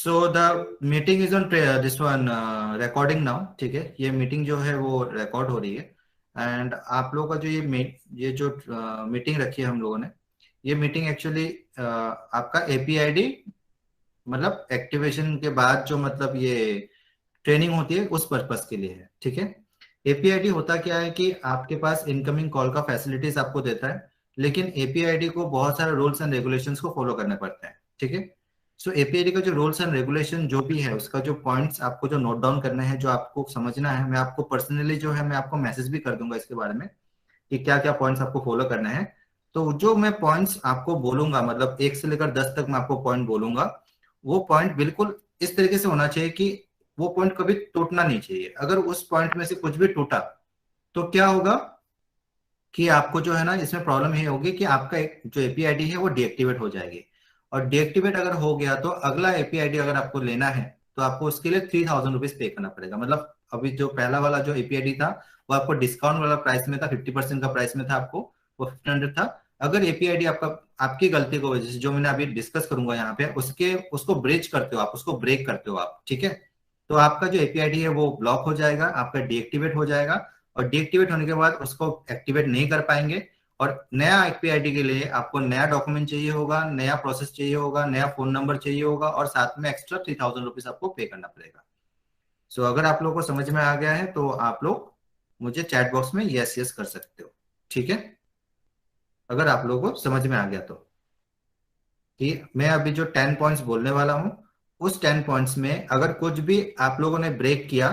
So the meeting is on this one recording now. ठीक है, ये मीटिंग जो है वो रिकॉर्ड हो रही है। एंड आप लोगों का जो ये जो मीटिंग रखी है हम लोगों ने, ये मीटिंग एक्चुअली आपका एपीआईडी मतलब एक्टिवेशन के बाद जो मतलब ये ट्रेनिंग होती है उस पर्पस के लिए है। ठीक है, एपीआईडी होता क्या है कि आपके पास इनकमिंग कॉल का फैसिलिटीज आपको देता है, लेकिन एपीआईडी को बहुत सारे रूल्स एंड रेगुलेशंस को फॉलो करने पड़ते हैं। ठीक है, सो एपीआईडी का जो रूल्स एंड रेगुलेशन जो भी है, उसका जो पॉइंट्स आपको जो नोट डाउन करने हैं, जो आपको समझना है, मैं आपको पर्सनली जो है मैं आपको मैसेज भी कर दूंगा इसके बारे में कि क्या क्या पॉइंट्स आपको फॉलो करने हैं। तो जो मैं पॉइंट्स आपको बोलूंगा, मतलब 1 से लेकर 10 तक मैं आपको पॉइंट बोलूंगा, वो पॉइंट बिल्कुल इस तरीके से होना चाहिए कि वो पॉइंट कभी टूटना नहीं चाहिए। अगर उस पॉइंट में से कुछ भी टूटा तो क्या होगा कि आपको जो है ना इसमें प्रॉब्लम ये होगी कि आपका एक जो एपीआईडी है वो डीएक्टिवेट हो जाएगी। और डीएक्टिवेट अगर हो गया तो अगला एपीआईडी अगर आपको लेना है तो आपको उसके लिए 3000 रुपीज पे करना पड़ेगा। मतलब अभी जो पहला वाला जो एपीआईडी था वो आपको डिस्काउंट वाला प्राइस में था, 50% का प्राइस में था, आपको वो 1500 था। अगर एपीआईडी आपका आपकी गलती की वजह से, जो मैंने अभी डिस्कस करूंगा यहाँ पे, उसके उसको ब्रेच करते हो आप, उसको ब्रेक करते हो आप, ठीक है, तो आपका जो एपीआईडी है वो ब्लॉक हो जाएगा, आपका डीएक्टिवेट हो जाएगा। और डीएक्टिवेट होने के बाद उसको एक्टिवेट नहीं कर पाएंगे। और नया आईपीआईडी के लिए आपको नया डॉक्यूमेंट चाहिए होगा, नया प्रोसेस चाहिए होगा, नया फोन नंबर चाहिए होगा, और साथ में एक्स्ट्रा 3000 रुपीज आपको पे करना पड़ेगा। सो अगर आप लोगों को समझ में आ गया है तो आप लोग मुझे चैट बॉक्स में यस यस कर सकते हो। ठीक है, अगर आप लोगों को समझ में आ गया तो। कि मैं अभी जो 10 पॉइंट्स बोलने वाला हूं, उस 10 पॉइंट्स में अगर कुछ भी आप लोगों ने ब्रेक किया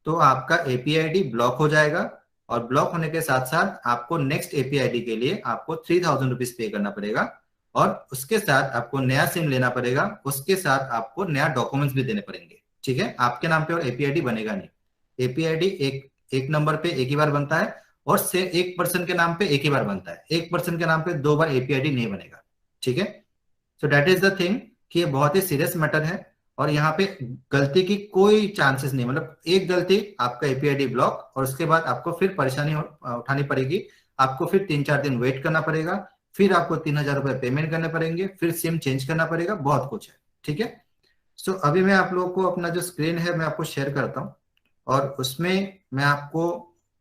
तो आपका एपीआईडी ब्लॉक हो जाएगा। और ब्लॉक होने के साथ साथ आपको नेक्स्ट एपीआईडी के लिए आपको 3000 रुपीज पे करना पड़ेगा। और उसके साथ आपको नया सिम लेना पड़ेगा, उसके साथ आपको नया डॉक्यूमेंट्स भी देने पड़ेंगे। ठीक है, आपके नाम पे और एपीआईडी बनेगा नहीं। एपीआईडी एक एक नंबर पे एक ही बार बनता है, और से एक पर्सन के नाम पे एक ही बार बनता है। एक पर्सन के नाम पे 2 बार एपीआईडी नहीं बनेगा। ठीक है, so that is the thing कि ये बहुत ही सीरियस मैटर है। और यहाँ पे गलती की कोई चांसेस नहीं, मतलब एक गलती आपका एपीआईडी ब्लॉक, और उसके बाद आपको फिर परेशानी उठानी पड़ेगी। आपको फिर 3-4 दिन वेट करना पड़ेगा, फिर आपको 3000 रुपये पेमेंट करने पड़ेंगे, फिर सिम चेंज करना पड़ेगा, बहुत कुछ है। ठीक है, सो अभी मैं आप लोगों को अपना जो स्क्रीन है मैं आपको शेयर करता हूँ, और उसमें मैं आपको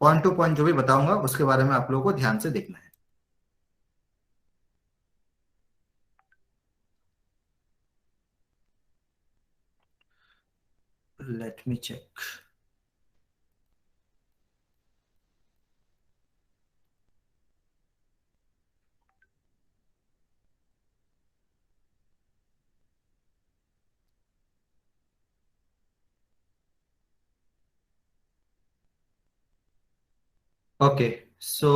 पॉइंट टू पॉइंट जो भी बताऊंगा उसके बारे में आप लोगों को ध्यान से देखना है। Let me check. Okay, so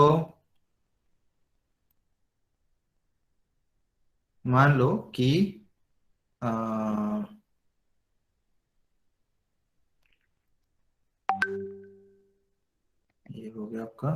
मान लो कि अ, ये हो गया आपका।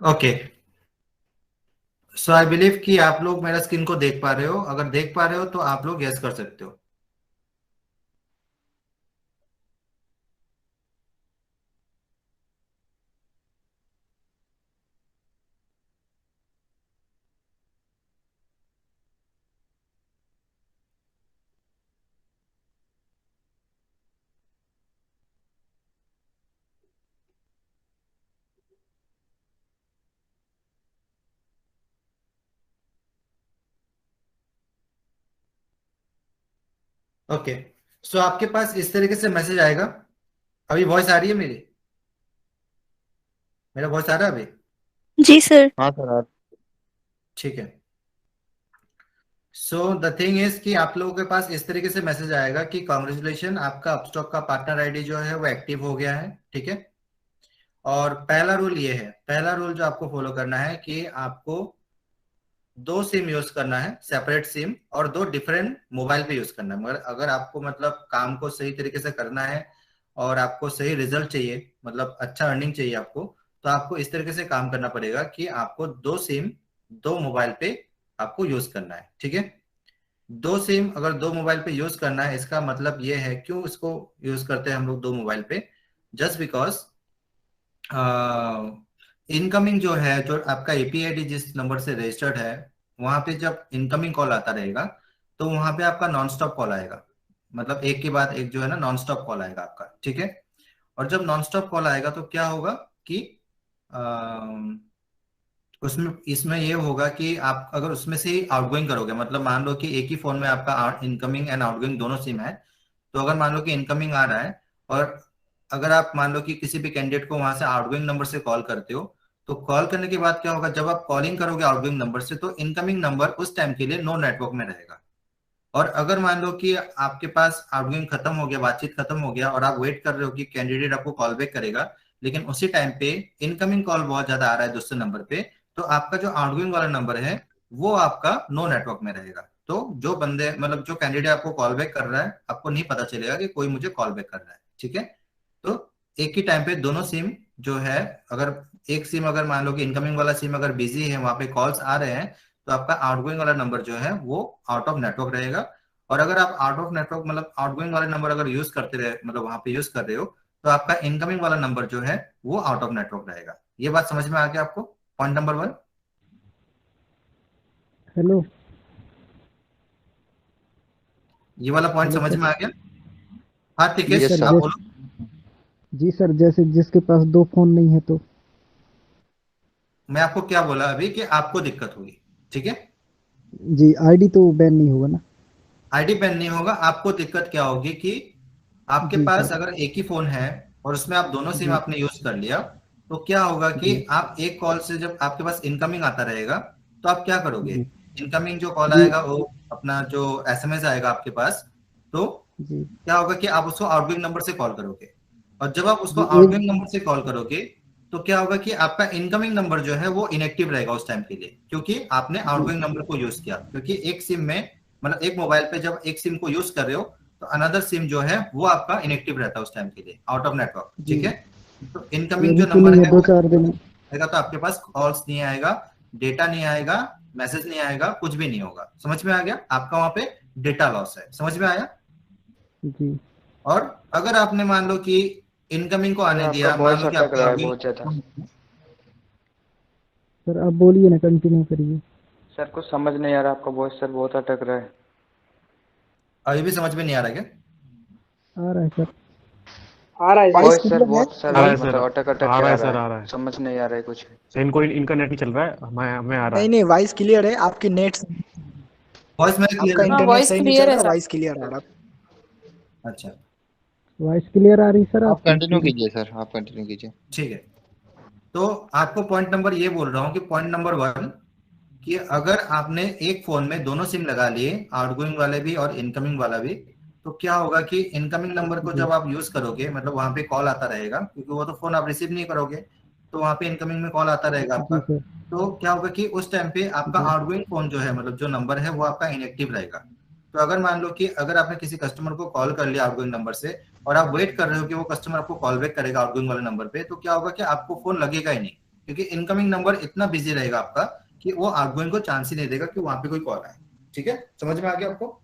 ओके, सो आई बिलीव कि आप लोग मेरा स्क्रीन को देख पा रहे हो। अगर देख पा रहे हो तो आप लोग यस कर सकते हो। ओके, सो आपके पास इस तरीके से मैसेज आएगा। अभी वॉइस आ रही है मेरी? मेरा वॉइस आ रहा है अभी? जी सर। हाँ सर आप। ठीक है। सो द थिंग इज कि आप लोगों के पास इस तरीके से मैसेज आएगा कि कॉन्ग्रेचुलेशन, आपका अपस्टॉक का पार्टनर आईडी जो है वो एक्टिव हो गया है। ठीक है। और पहला रूल ये है, पहला रूल जो आपको फॉलो करना है कि आपको दो सिम यूज करना है, सेपरेट सिम, और दो डिफरेंट मोबाइल पे यूज करना है। मगर अगर आपको मतलब काम को सही तरीके से करना है और आपको सही रिजल्ट चाहिए, मतलब अच्छा अर्निंग चाहिए आपको, तो आपको इस तरीके से काम करना पड़ेगा कि आपको दो सिम दो मोबाइल पे आपको यूज करना है। ठीक है। दो सिम अगर दो मोबाइल पे यूज करना है, इसका मतलब ये है, क्यों इसको यूज करते हैं हम लोग दो मोबाइल पे? जस्ट बिकॉज इनकमिंग जो है, जो आपका एपीआईडी जिस नंबर से रजिस्टर्ड है, वहां पे जब इनकमिंग कॉल आता रहेगा तो वहां पे आपका नॉन स्टॉप कॉल आएगा। मतलब एक के बाद एक जो है ना, नॉन स्टॉप कॉल आएगा आपका। ठीक है। और जब नॉन स्टॉप कॉल आएगा तो क्या होगा कि उसमें इसमें ये होगा कि आप अगर उसमें से ही आउटगोइंग करोगे, मतलब मान लो कि एक ही फोन में आपका इनकमिंग एंड आउटगोइंग दोनों सिम है, तो अगर मान लो कि इनकमिंग आ रहा है और अगर आप मान लो कि किसी भी कैंडिडेट को वहां से आउटगोइंग नंबर से कॉल करते हो, तो कॉल करने के बाद क्या होगा, जब आप कॉलिंग करोगे आउटगोइंग नंबर से, तो इनकमिंग नंबर उस टाइम के लिए नो नेटवर्क में रहेगा। और अगर मान लो कि आपके पास आउटगोइंग खत्म हो गया, बातचीत खत्म हो गया, और आप वेट कर रहे हो कि कैंडिडेट आपको कॉल बैक करेगा, लेकिन उसी टाइम पे इनकमिंग कॉल बहुत ज्यादा आ रहा है दूसरे नंबर पे, तो आपका जो आउटगोइंग वाला नंबर है वो आपका नो नेटवर्क में रहेगा। तो जो बंदे मतलब जो कैंडिडेट आपको कॉल बैक कर रहा है, आपको नहीं पता चलेगा कि कोई मुझे कॉल बैक कर रहा है। ठीक है। तो एक ही टाइम पे दोनों सिम जो है, अगर एक सिम अगर मान लो कि इनकमिंग वाला सिम अगर बिजी है, वहां पे कॉल्स आ रहे हैं, तो आपका आउटगोइंग वाला नंबर जो है वो आउट ऑफ नेटवर्क रहेगा। और अगर आप आउट ऑफ नेटवर्क मतलब आउटगोइंग वाले नंबर अगर यूज करते रहे, मतलब वहां पे यूज कर रहे हो, तो आपका इनकमिंग वाला नंबर जो है वो आउट ऑफ नेटवर्क रहेगा। ये बात समझ में आ गया आपको? Point number one. हेलो। ये वाला पॉइंट हेलो समझ सर। में आ गया? हाँ ठीक है, जी यस सर, सर। आप जैसे बोलो। जी सर, जैसे जिसके पास दो फोन नहीं है तो? मैं आपको क्या बोला अभी कि आपको दिक्कत होगी। ठीक है। जी, आईडी तो बैन नहीं होगा ना? आईडी बैन नहीं होगा। आपको दिक्कत क्या होगी कि आपके जी पास सर। अगर एक ही फोन है और उसमें आप दोनों सिम जी। आपने यूज कर लिया, तो क्या होगा कि जी। आप एक कॉल से जब आपके पास इनकमिंग आता रहेगा, तो आप क्या करोगे? जी। इनकमिंग जो कॉल जी। आएगा वो अपना जो एसएमएस आएगा आपके पास, तो जी। क्या होगा कि आप उसको आउटगोइंग नंबर से कॉल करोगे। और जब आप उसको जी। एक। आउटगोइंग नंबर से कॉल करोगे, तो क्या होगा कि आपका इनकमिंग नंबर जो है वो इनएक्टिव रहेगा उस टाइम के लिए, क्योंकि आपने जी। आउटगोइंग नंबर को यूज किया। क्योंकि एक सिम में मतलब एक मोबाइल पे जब एक सिम को यूज कर रहे हो, तो अनदर सिम जो है वो आपका इनएक्टिव रहता है उस टाइम के लिए, आउट ऑफ नेटवर्क। जी। ठीक है। तो ये इनकमिंग अभी जो तो नंबर नहीं है, है दो वो चार दिन। आएगा, तो आपके पास कॉल्स नहीं आएगा, डेटा नहीं आएगा, मैसेज नहीं आएगा, कुछ भी नहीं होगा। समझ में आ गया? आपका वहां पे डेटा लॉस है। समझ में आया? जी। और अगर आपने मान लो कि इनकमिंग को सर आने आपका दिया, मान वॉइस लो कि अटक आपका रहा है बहुत ज्यादा। आउटगोइंग, सर आप बोलिए ना, कंटिन्यू करिए। सर कुछ समझ नहीं आ रहा, आपका वॉइस सर बहुत अटक रहा है। अभी भी समझ में नहीं आ रहा क्या? आ रहा है सर। आ रहा है वॉइस वॉइस सर क्लियर है। बहुत सर आ रहा है मतलब सर। अटक अटक आ के रहा आ है रहा सर। है। आ रहा है। समझ नहीं आ रहा है कुछ। सर इनको इनका नेट नहीं चल रहा है, हमें आ रहा नहीं है। नहीं, वॉइस क्लियर है आपकी नेट। वॉइस मेरा क्लियर आपका है हाँ, ना? इंटरनेट वॉइस सही नहीं क्लियर चल है रहा, सर। वॉइस क्लियर आ रहा। अच्छा, वॉइस क्लियर आ रही सर आप आपकी कंटिन्यू पूरी? कीजिए सर, आप कंटिन्यू कीजिए। ठीक है। तो आपको पॉइंट नंबर ये बोल रहा हूँ कि पॉइंट नंबर वन, कि अगर आपने एक फोन में दोनों सिम लगा लिए, आउटगोइंग वाले भी और इनकमिंग वाला भी, तो क्या होगा कि इनकमिंग नंबर को जी। जब आप यूज करोगे, मतलब वहां पे कॉल आता रहेगा, क्योंकि वो तो फोन आप रिसीव नहीं करोगे, तो वहां पे इनकमिंग में कॉल आता रहेगा आपका। जी सर। तो क्या होगा कि उस टाइम पे आपका जी। आउटगोइंग फोन जो है, मतलब जो नंबर है वो आपका इनएक्टिव रहेगा। तो अगर मान लो कि अगर आपने किसी कस्टमर को कॉल कर लिया आउटगोइंग नंबर से, और आप वेट कर रहे हो कि वो कस्टमर आपको कॉल बैक करेगा आउटगोइंग वाले नंबर पे, तो क्या होगा कि आपको फोन लगेगा ही नहीं। क्योंकि इनकमिंग नंबर इतना बिजी रहेगा आपका कि वो आउटगोइंग को चांस ही नहीं देगा कि वहां पे कोई कॉल आए। ठीक है, समझ में आ गया आपको?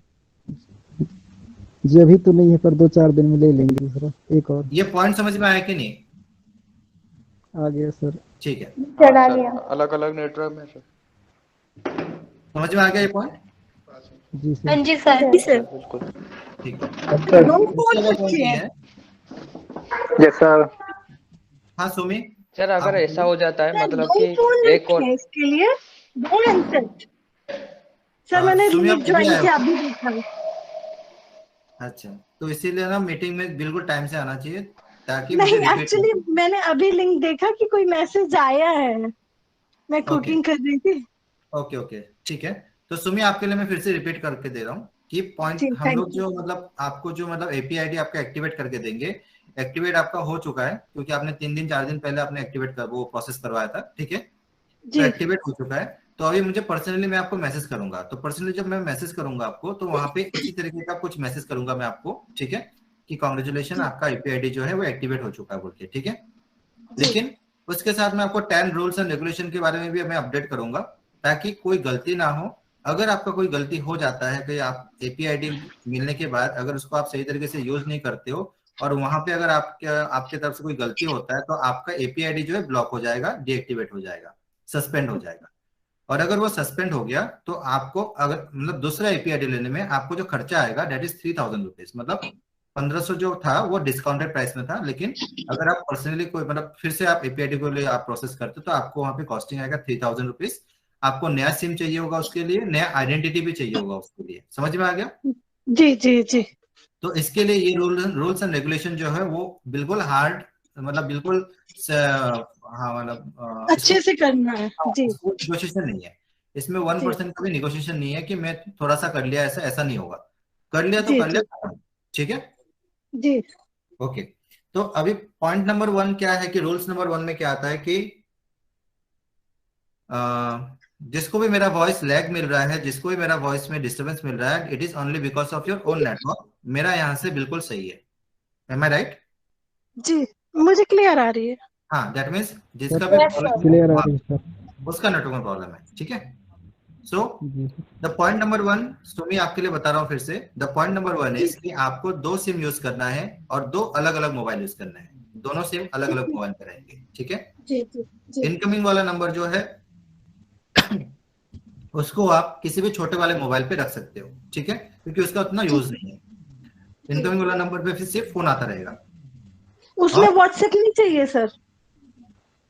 जी अभी तो नहीं है, पर 2-4 दिन में ले लेंगे दूसरा एक और। ये पॉइंट समझ में आया कि नहीं? आ गया सर। ठीक है, चढ़ा लिया अलग अलग नेटवर्क में सर। समझ में आ गया ये पॉइंट? जी हाँ सर। जी सर। जी सर बिल्कुल। ठीक है, सर दूसरा वाला पॉइंट ये है। Yes sir. हाँ सुमी, सर अगर आप ऐसा हो जाता है मतलब दो कि फोन एक और रखे हैं इसके लिए, दो हैंडसेट। सर मैंने सुमी आप लिमिट अभी ज्वाइन आए किया, हो? अभी देखा। अच्छा, तो इसीलिए ना मीटिंग में बिल्कुल टाइम से आना चाहिए ताकि मुझे नहीं, रिपीट एक्चुअली मैंने अभी लिंक देखा कि कोई मैसेज आया है, मैं ओके कुकिंग कर रही थी। ओके ओके ठीक है। तो सुमी आपके लिए मैं फिर से रिपीट करके दे रहा हूँ कि पॉइंट जी हम थैंक लोग यू। जो मतलब आपको जो मतलब एपीआई आईडी आपका एक्टिवेट करके देंगे। एक्टिवेट आपका हो चुका है क्योंकि आपने 3 दिन 4 दिन पहले आपने एक्टिवेट कर वो प्रोसेस करवाया था। ठीक है, तो जी एक्टिवेट हो चुका है। तो अभी मुझे पर्सनली मैं आपको मैसेज करूंगा, तो पर्सनली जब मैं मैसेज करूंगा आपको तो वहां पे इसी तरीके का कुछ मैसेज करूंगा मैं आपको। ठीक है, कि कॉन्ग्रेचुलेशन जी आपका एपीआई आईडी जो है वो एक्टिवेट हो चुका है बोल के। ठीक है, जी लेकिन उसके साथ मैं आपको 10 रूल्स एंड रेगुलेशन के बारे में भी मैं अपडेट करूंगा ताकि कोई गलती ना हो। अगर आपका कोई गलती हो जाता है कि आप एपीआई आईडी मिलने के बाद अगर उसको आप सही तरीके से यूज नहीं करते हो और वहां पे अगर आपके आपके तरफ से कोई गलती होता है तो आपका एपीआई आईडी जो है ब्लॉक हो जाएगा, डीएक्टिवेट हो जाएगा, सस्पेंड हो जाएगा। और अगर वो सस्पेंड हो गया तो आपको अगर मतलब दूसरा एपीआई आईडी लेने में आपको जो खर्चा आएगा डेट इज 3000 रुपीज, मतलब 1500 जो था वो डिस्काउंटेड प्राइस में था। लेकिन अगर आप पर्सनली कोई मतलब फिर से आप एपीआईडी को लिए आप प्रोसेस करते हो तो आपको वहां पे कॉस्टिंग आएगा 3000 रुपीज। आपको नया सिम चाहिए होगा, उसके लिए नया आइडेंटिटी भी चाहिए होगा उसके लिए। समझ में आ गया? जी जी जी। तो इसके लिए ये रूल्स एंड रेगुलेशन जो है वो बिल्कुल हार्ड मतलब बिल्कुल हाँ मतलब इसको अच्छे से करना है जी। निगोशिएशन नहीं है। इसमें वन जी परसेंट का भी निगोशिएशन नहीं है कि मैं थोड़ा सा कर लिया, ऐसा ऐसा नहीं होगा। कर लिया तो जी कर जी लिया, ठीक है। जी ओके, तो अभी पॉइंट नंबर 1 क्या है कि रूल्स नंबर 1 में क्या आता है कि जिसको भी मेरा वॉइस लैग मिल रहा है, जिसको भी मेरा वॉइस में डिस्टरबेंस मिल रहा है, it is only because of your own network. मेरा यहाँ से बिल्कुल सही है। Am I right? जी, मुझे क्लियर आ रही है। हाँ, दैट मीन्स सर जिसका भी यस प्रॉब्लम सर। क्लियर आ है रही है सर। उसका नेटवर्क में प्रॉब्लम है। ठीक है, सो जी सर। द पॉइंट नंबर 1 सुमी आपके लिए बता रहा हूँ फिर से। द पॉइंट नंबर 1 जी इज कि आपको 2 सिम यूज करना है और 2 अलग अलग मोबाइल यूज करना है। दोनों सिम अलग अलग मोबाइल पे रहेंगे। ठीक है, जी जी जी इनकमिंग वाला नंबर जो है उसको आप किसी भी छोटे वाले मोबाइल पे रख सकते हो। ठीक है, क्योंकि उसका उतना जी यूज नहीं है। जी। इनकमिंग वाला नंबर पे फिर सिर्फ फोन आता रहेगा। उसमें और व्हाट्सएप नहीं चाहिए सर?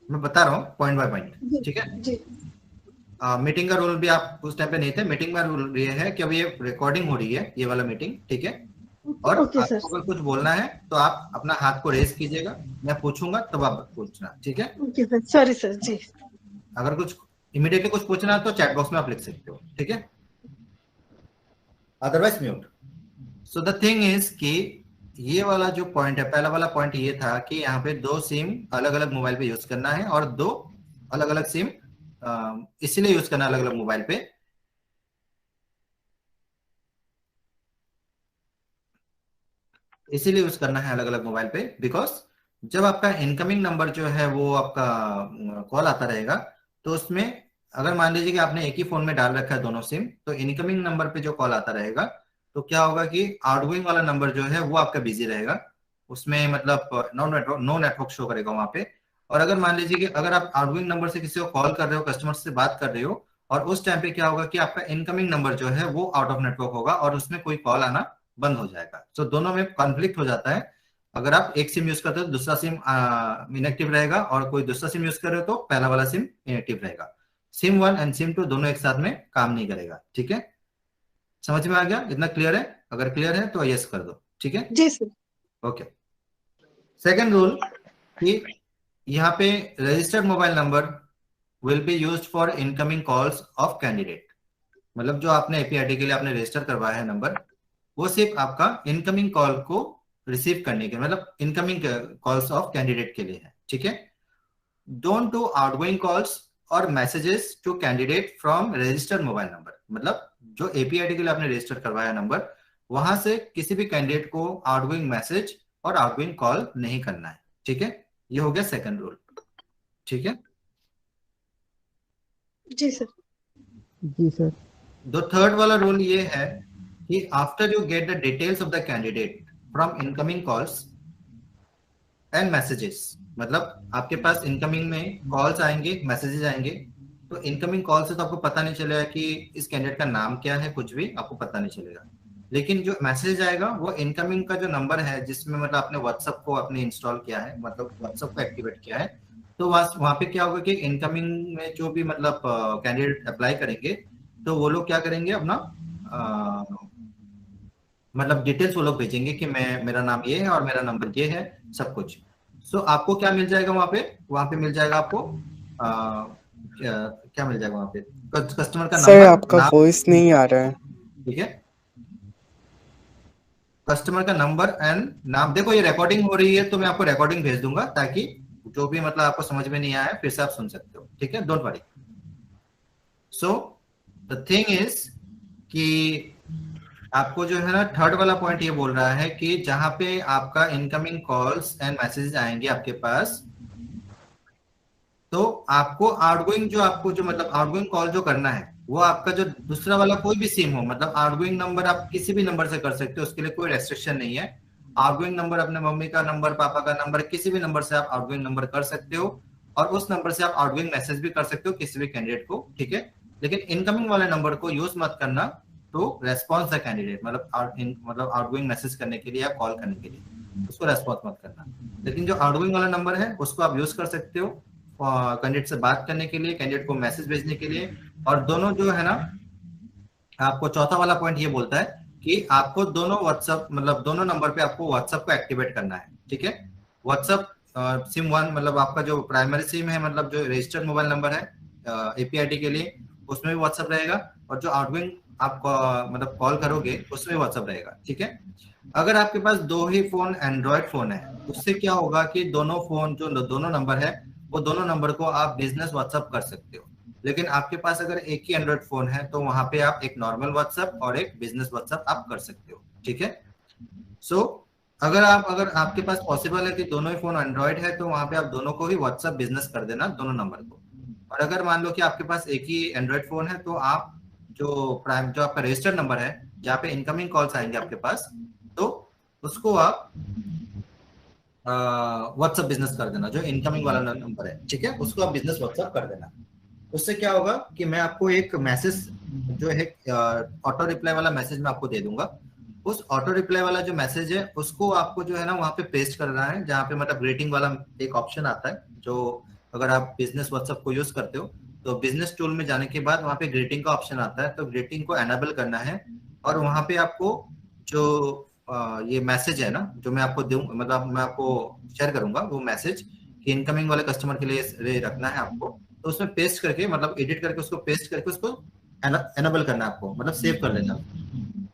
मैं बता रहा हूँ पॉइंट बाय पॉइंट। जी ठीक है, जी मीटिंग का रूल भी आप उस टाइम पे नहीं थे। मीटिंग का रूल ये है कि अभी ये रिकॉर्डिंग हो रही है, ये वाला मीटिंग। ठीक है, और ओके सर। आपको अगर कुछ बोलना है तो आप अपना हाथ को रेज कीजिएगा, मैं पूछूंगा तब आप पूछना। ठीक है, ओके सर, सॉरी सर जी। अगर कुछ इमीडिएटली कुछ पूछना है तो चैट बॉक्स में आप लिख सकते हो। ठीक है, otherwise mute. So the thing is कि ये वाला जो पॉइंट है, पहला वाला पॉइंट ये था कि यहाँ पे 2 सिम अलग अलग मोबाइल पे यूज करना है और 2 अलग अलग सिम इसीलिए यूज करना अलग अलग मोबाइल पे। इसीलिए यूज करना है अलग अलग मोबाइल पे बिकॉज जब आपका इनकमिंग नंबर जो है वो आपका कॉल आता रहेगा तो उसमें अगर मान लीजिए कि आपने एक ही फोन में डाल रखा है दोनों सिम, तो इनकमिंग नंबर पे जो कॉल आता रहेगा तो क्या होगा कि आउटगोइंग वाला नंबर जो है वो आपका बिजी रहेगा। उसमें मतलब नो नेटवर्क शो करेगा वहां पे। और अगर मान लीजिए कि अगर आप आउटगोइंग नंबर से किसी को कॉल कर रहे हो, कस्टमर से बात कर रहे हो, और उस टाइम पे क्या होगा कि आपका इनकमिंग नंबर जो है वो आउट ऑफ नेटवर्क होगा और उसमें कोई कॉल आना बंद हो जाएगा। तो दोनों में कॉन्फ्लिक्ट हो जाता है। अगर आप एक सिम यूज करते हो तो दूसरा सिम इनएक्टिव रहेगा, और कोई दूसरा सिम यूज कर रहे हो तो पहला वाला सिम इनएक्टिव रहेगा। सिम 1 एंड सिम 2 दोनों एक साथ में काम नहीं करेगा। ठीक है, समझ में आ गया? इतना क्लियर है? अगर क्लियर है तो यस कर दो। ठीक है, जी सर। ओके। सेकेंड रूल कि यहाँ पे registered mobile number will be used for incoming calls of candidate. मतलब जो आपने एपीआईडी के लिए आपने रजिस्टर करवाया है नंबर, वो सिर्फ आपका इनकमिंग कॉल को रिसीव करने के मतलब इनकमिंग कॉल्स ऑफ कैंडिडेट के लिए है। ठीक है, डोंट डू आउटगोइंग कॉल्स और messages to candidate from registered mobile number. मतलब जो एपीआईडी के लिए आपने रजिस्टर करवाया नंबर, वहां से किसी भी कैंडिडेट को आउटगोइंग मैसेज और आउटगोइंग कॉल नहीं करना है। ठीक है, ये हो गया सेकंड रूल। ठीक है, जी सर। जी सर। द थर्ड वाला रूल ये है कि after you get the details of the candidate from incoming calls and messages, मतलब आपके पास इनकमिंग में कॉल्स आएंगे, मैसेजेस आएंगे, तो इनकमिंग कॉल से तो आपको पता नहीं चलेगा कि इस कैंडिडेट का नाम क्या है, कुछ भी आपको पता नहीं चलेगा। लेकिन जो मैसेज आएगा वो इनकमिंग का जो नंबर है जिसमें मतलब आपने व्हाट्सएप को आपने इंस्टॉल किया है, मतलब व्हाट्सएप को एक्टिवेट किया है, तो वहां पे क्या होगा कि इनकमिंग में जो भी मतलब कैंडिडेट अप्लाई करेंगे तो वो लोग क्या करेंगे अपना मतलब डिटेल्स वो लोग भेजेंगे कि मैं, मेरा नाम ये है और मेरा नंबर ये है, सब कुछ। सो आपको क्या मिल जाएगा वहां पे मिल जाएगा आपको क्या मिल जाएगा वहां पे, कस्टमर का सर नंबर, आपका नाम, वॉइस नहीं आ रहा है। ठीक है, कस्टमर का नंबर एंड नाम। देखो ये रिकॉर्डिंग हो रही है तो मैं आपको रिकॉर्डिंग भेज दूंगा ताकि जो भी मतलब आपको समझ में नहीं आया फिर से आप सुन सकते हो, ठीक है, don't worry. So the thing is कि आपको जो है ना थर्ड वाला पॉइंट ये बोल रहा है कि जहां पे आपका इनकमिंग कॉल्स एंड मैसेजेस आएंगे आपके पास, तो आपको आउटगोइंग जो मतलब आउटगोइंग कॉल जो करना है वो आपका जो दूसरा वाला कोई भी सिम हो, मतलब आउटगोइंग नंबर आप किसी भी नंबर से कर सकते हो, उसके लिए कोई रेस्ट्रिक्शन नहीं है। आउटगोइंग नंबर अपने मम्मी का नंबर, पापा का नंबर, किसी भी नंबर से आप आउटगोइंग नंबर कर सकते हो और उस नंबर से आप आउटगोइंग मैसेज भी कर सकते हो किसी भी कैंडिडेट को, ठीक है। लेकिन इनकमिंग वाले नंबर को यूज मत करना तो रेस्पॉन्स द कैंडिडेट, मतलब आउटगोइंग मैसेज करने के लिए या कॉल करने के लिए उसको रेस्पॉन्स मत करना। लेकिन जो आउटगोइंग वाला नंबर है उसको आप यूज कर सकते हो कैंडिडेट से बात करने के लिए, कैंडिडेट को मैसेज भेजने के लिए। और दोनों जो है ना, आपको चौथा वाला पॉइंट ये बोलता है कि आपको दोनों व्हाट्सएप मतलब दोनों नंबर पे आपको व्हाट्सएप को एक्टिवेट करना है, ठीक है। व्हाट्सएप सिम वन मतलब आपका जो प्राइमरी सिम है, मतलब जो रजिस्टर्ड मोबाइल नंबर है एपीआईडी के लिए, उसमें भी व्हाट्सएप रहेगा और जो आउटगोइंग आप मतलब कॉल करोगे उसमें व्हाट्सएप रहेगा, ठीक है। अगर आपके पास दो ही फोन एंड्रॉयड फोन है उससे क्या होगा कि दोनों फोन जो दोनों नंबर है वो दोनों नंबर को आप बिजनेस व्हाट्सएप कर सकते हो। लेकिन आपके पास अगर एक ही एंड्रॉइड फोन है तो वहां पे आप एक नॉर्मल व्हाट्सएप और एक बिजनेस व्हाट्सएप आप कर सकते हो, ठीक है। सो अगर आपके पास पॉसिबल है कि दोनों ही फोन एंड्रॉइड है तो वहां पे आप दोनों को ही व्हाट्सएप बिजनेस कर देना, दोनों नंबर को। और अगर मान लो कि आपके पास एक ही एंड्रॉइड फोन है तो आप जो आपका रजिस्टर्ड नंबर है जहाँ पे इनकमिंग कॉल्स आएंगे आपके पास, तो उसको आप व्हाट्सएप बिजनेस कर देना, जो इनकमिंग वाला नंबर है, ठीक है, उसको आप बिजनेस व्हाट्सएप कर देना। उससे क्या होगा कि मैं आपको एक मैसेज जो है ऑटो रिप्लाई वाला मैसेज मैं आपको दे दूंगा। उस ऑटो रिप्लाई वाला जो मैसेज है उसको आपको जो है ना वहां पे पेस्ट करना है, जहाँ पे मतलब ग्रीटिंग वाला एक ऑप्शन आता है, जो अगर आप बिजनेस व्हाट्सएप को यूज करते हो तो बिजनेस टूल में जाने के बाद वहां पे ग्रीटिंग का ऑप्शन आता है, तो ग्रीटिंग को एनेबल करना है। और वहां पे आपको जो ये मैसेज है ना जो मैं आपको दूं, मतलब मैं आपको शेयर करूंगा वो मैसेज कि इनकमिंग वाले कस्टमर के लिए रखना है आपको, तो उसमें पेस्ट करके मतलब एडिट करके उसको पेस्ट करके उसको एनेबल करना है आपको, मतलब सेव कर लेना।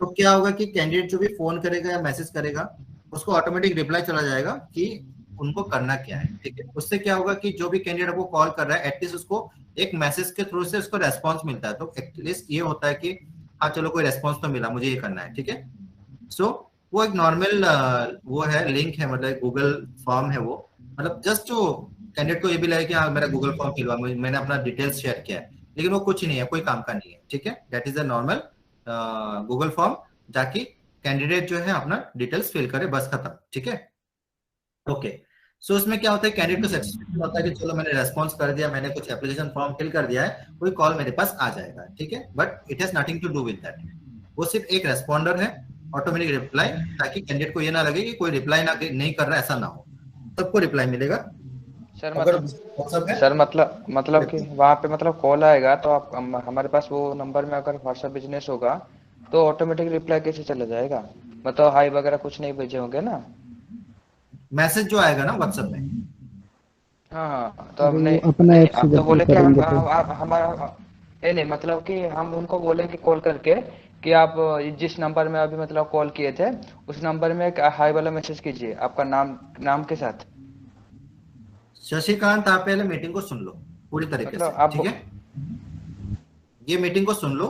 तो क्या होगा कि कैंडिडेट जो भी फोन करेगा या मैसेज करेगा उसको ऑटोमेटिक रिप्लाई चला जाएगा कि उनको करना क्या है, ठीक है। उससे क्या होगा कि जो भी कैंडिडेट आपको कॉल कर रहा है एटलीस्ट उसको एक मैसेज के थ्रू से उसको रेस्पॉन्स मिलता है, तो एटलीस्ट ये होता है कि हाँ चलो कोई रेस्पॉन्स तो मिला, मुझे ये करना है, ठीक है। सो वो एक नॉर्मल वो है लिंक है, मतलब गूगल फॉर्म है वो, मतलब जस्ट जो कैंडिडेट को ये भी लगे कि हाँ मेरा गूगल फॉर्म फिल हुआ, मैंने अपना डिटेल्स शेयर किया है, लेकिन वो कुछ नहीं है, कोई काम का नहीं है, ठीक है। That is a normal Google form, जाके कैंडिडेट जो है अपना डिटेल्स फिल करे, बस खत्म, ठीक है। ओके, सो उसमें क्या होता है कैंडिडेट को सेटिस्फेक्शन होता है कि चलो मैंने रेस्पॉन्स कर दिया, मैंने कुछ एप्लीकेशन फॉर्म फिल कर दिया है, कोई कॉल मेरे पास आ जाएगा, ठीक है। But it has nothing to do with that, वो सिर्फ एक रेस्पॉन्डर है, ऑटोमेटिक रिप्लाई, ताकि कैंडिडेट को ये ना लगे कि कोई रिप्लाई ना नहीं कर रहा, ऐसा ना हो, सबको रिप्लाई मिलेगा। सर अगर मतलब सर मतलब कि वहाँ पे मतलब कॉल आएगा तो आप हमारे पास वो नंबर में अगर व्हाट्सएप बिजनेस होगा तो ऑटोमेटिक रिप्लाई कैसे चला जाएगा? मतलब हाई वगैरह कुछ नहीं भेजे होंगे ना? मैसेज जो आएगा ना व्हाट्सएप में, हाँ तो अगर अब वो नहीं अपना नहीं ऐप से आप तो जब बोले कि हम करेंगे तो हमारा नहीं मतलब कि हम उनको बोलेंगे कॉल करके कि आप जिस नंबर में अभी मतलब कॉल किए थे उस नंबर में एक हाई वाला मैसेज कीजिए आपका नाम के साथ। शशिकांत आप पहले मीटिंग को सुन लो पूरी तरीके मतलब से, आप ठीक है। ये मीटिंग को सुन लो,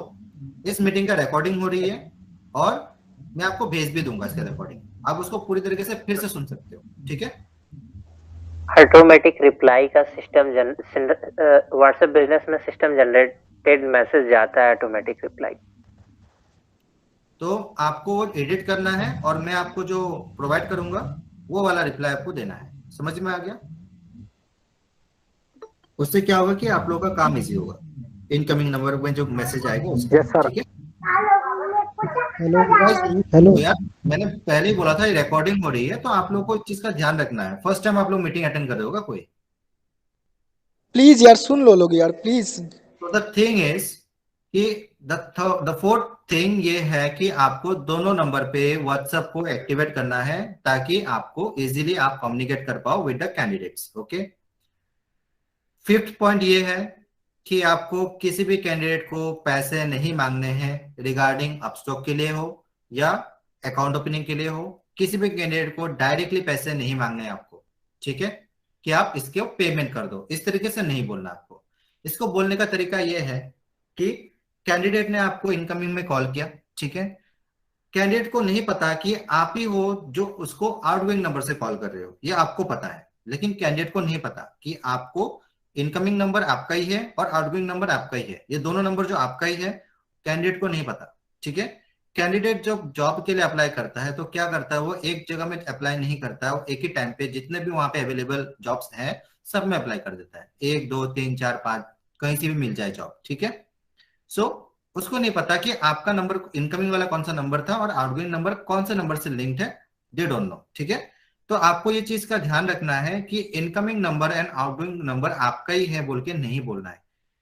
इस मीटिंग का रिकॉर्डिंग हो रही है और मैं आपको भेज भी दूंगा इसका रिकॉर्डिंग, आप उसको पूरी तरीके से फिर से सुन सकते हो, ठीक है। ऑटोमेटिक रिप्लाई का सिस्टम व्हाट्सएप बिजनेस में सिस्टम जनरेटेड मैसेज जाता है ऑटोमेटिक रिप्लाई। तो आपको वो एडिट करना है और मैं आपको जो प्रोवाइड करूंगा वो वाला रिप्लाई आपको देना है। समझ में आ गया? उससे क्या होगा कि आप लोगों का काम इजी होगा, इनकमिंग नंबर में जो मैसेज आएगा उसका। Yes sir. ठीक है? हेलो Guys, हेलो तो यार मैंने पहले ही बोला था रिकॉर्डिंग हो रही है, तो आप लोगों को इस चीज का ध्यान रखना है। फर्स्ट टाइम आप लोग मीटिंग अटेंड कर रहे होगा कोई, प्लीज यार सुन लो लोग यार प्लीज। तो द थिंग इज कि द फोर्थ थिंग ये है कि आपको दोनों नंबर पे व्हाट्सएप को एक्टिवेट करना है ताकि आपको इजीली आप कम्युनिकेट कर पाओ with the candidates. Okay, fifth point ये है कि आपको किसी भी कैंडिडेट को पैसे नहीं मांगने हैं रिगार्डिंग अपस्टॉक के लिए हो या अकाउंट ओपनिंग के लिए हो। किसी भी कैंडिडेट को डायरेक्टली पैसे नहीं मांगने हैं आपको। ठीक है, कि आप इसके पेमेंट कर दो, इस तरीके से नहीं बोलना आपको। इसको बोलने का तरीका यह है कि कैंडिडेट ने आपको इनकमिंग में कॉल किया, ठीक है, कैंडिडेट को नहीं पता कि आप ही हो जो उसको आउटगोइंग नंबर से कॉल कर रहे हो, ये आपको पता है, लेकिन कैंडिडेट को नहीं पता कि आपको इनकमिंग नंबर आपका ही है और आउटगोइंग नंबर आपका ही है। ये दोनों नंबर जो आपका ही है कैंडिडेट को नहीं पता। ठीक है, कैंडिडेट जब जॉब के लिए अप्लाई करता है तो क्या करता है, वो एक जगह में अप्लाई नहीं करता है, वो एक ही टाइम पे जितने भी वहां पे अवेलेबल जॉब्स हैं सब में अप्लाई कर देता है। 1 2 3 4 5 कहीं से भी मिल जाए जॉब। ठीक है, सो उसको नहीं पता कि आपका नंबर इनकमिंग वाला कौन सा नंबर था और आउटगोइंग नंबर कौन से नंबर से लिंक्ड है, दे डोंट नो। ठीक है, तो आपको ये चीज का ध्यान रखना है कि incoming number and outgoing number आपका ही है बोल के नहीं बोलना है,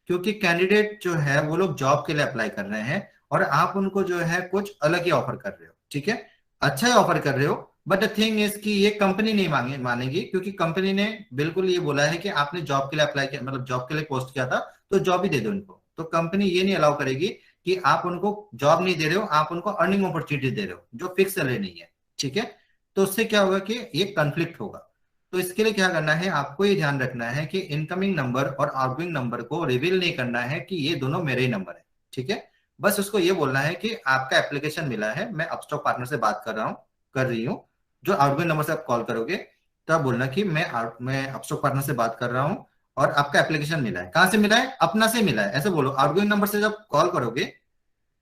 क्योंकि कैंडिडेट जो है वो लोग जॉब के लिए अप्लाई कर रहे हैं और आप उनको जो है कुछ अलग ही ऑफर कर रहे हो। ठीक है, अच्छा ही ऑफर कर रहे हो, बट द थिंग इज कि ये कंपनी नहीं मानेगी, क्योंकि कंपनी ने बिल्कुल ये बोला है कि आपने जॉब के लिए अप्लाई किया, मतलब जॉब के लिए पोस्ट किया था तो जॉब ही दे दो इनको। तो कंपनी ये नहीं अलाउ करेगी कि आप उनको जॉब नहीं दे रहे हो, आप उनको अर्निंग अपॉर्चुनिटी दे रहे हो जो फिक्स सैलरी नहीं है। ठीक है, तो उससे क्या होगा कि ये कंफ्लिक्ट होगा। तो इसके लिए क्या करना है, आपको ये ध्यान रखना है कि इनकमिंग नंबर और आउटगोइंग नंबर को रिवील नहीं करना है कि ये दोनों मेरे ही नंबर है। ठीक है, बस उसको ये बोलना है कि आपका एप्लीकेशन मिला है, मैं अपस्टॉक पार्टनर से बात कर रही हूँ। जो आउटगोइंग नंबर से आप कॉल करोगे तो आप बोलना कि मैं अपस्टॉक पार्टनर से बात कर रहा हूँ और आपका एप्लीकेशन मिला है। कहाँ से मिला है? अपना से मिला है, ऐसे बोलो। आउटगोइंग नंबर से जब कॉल करोगे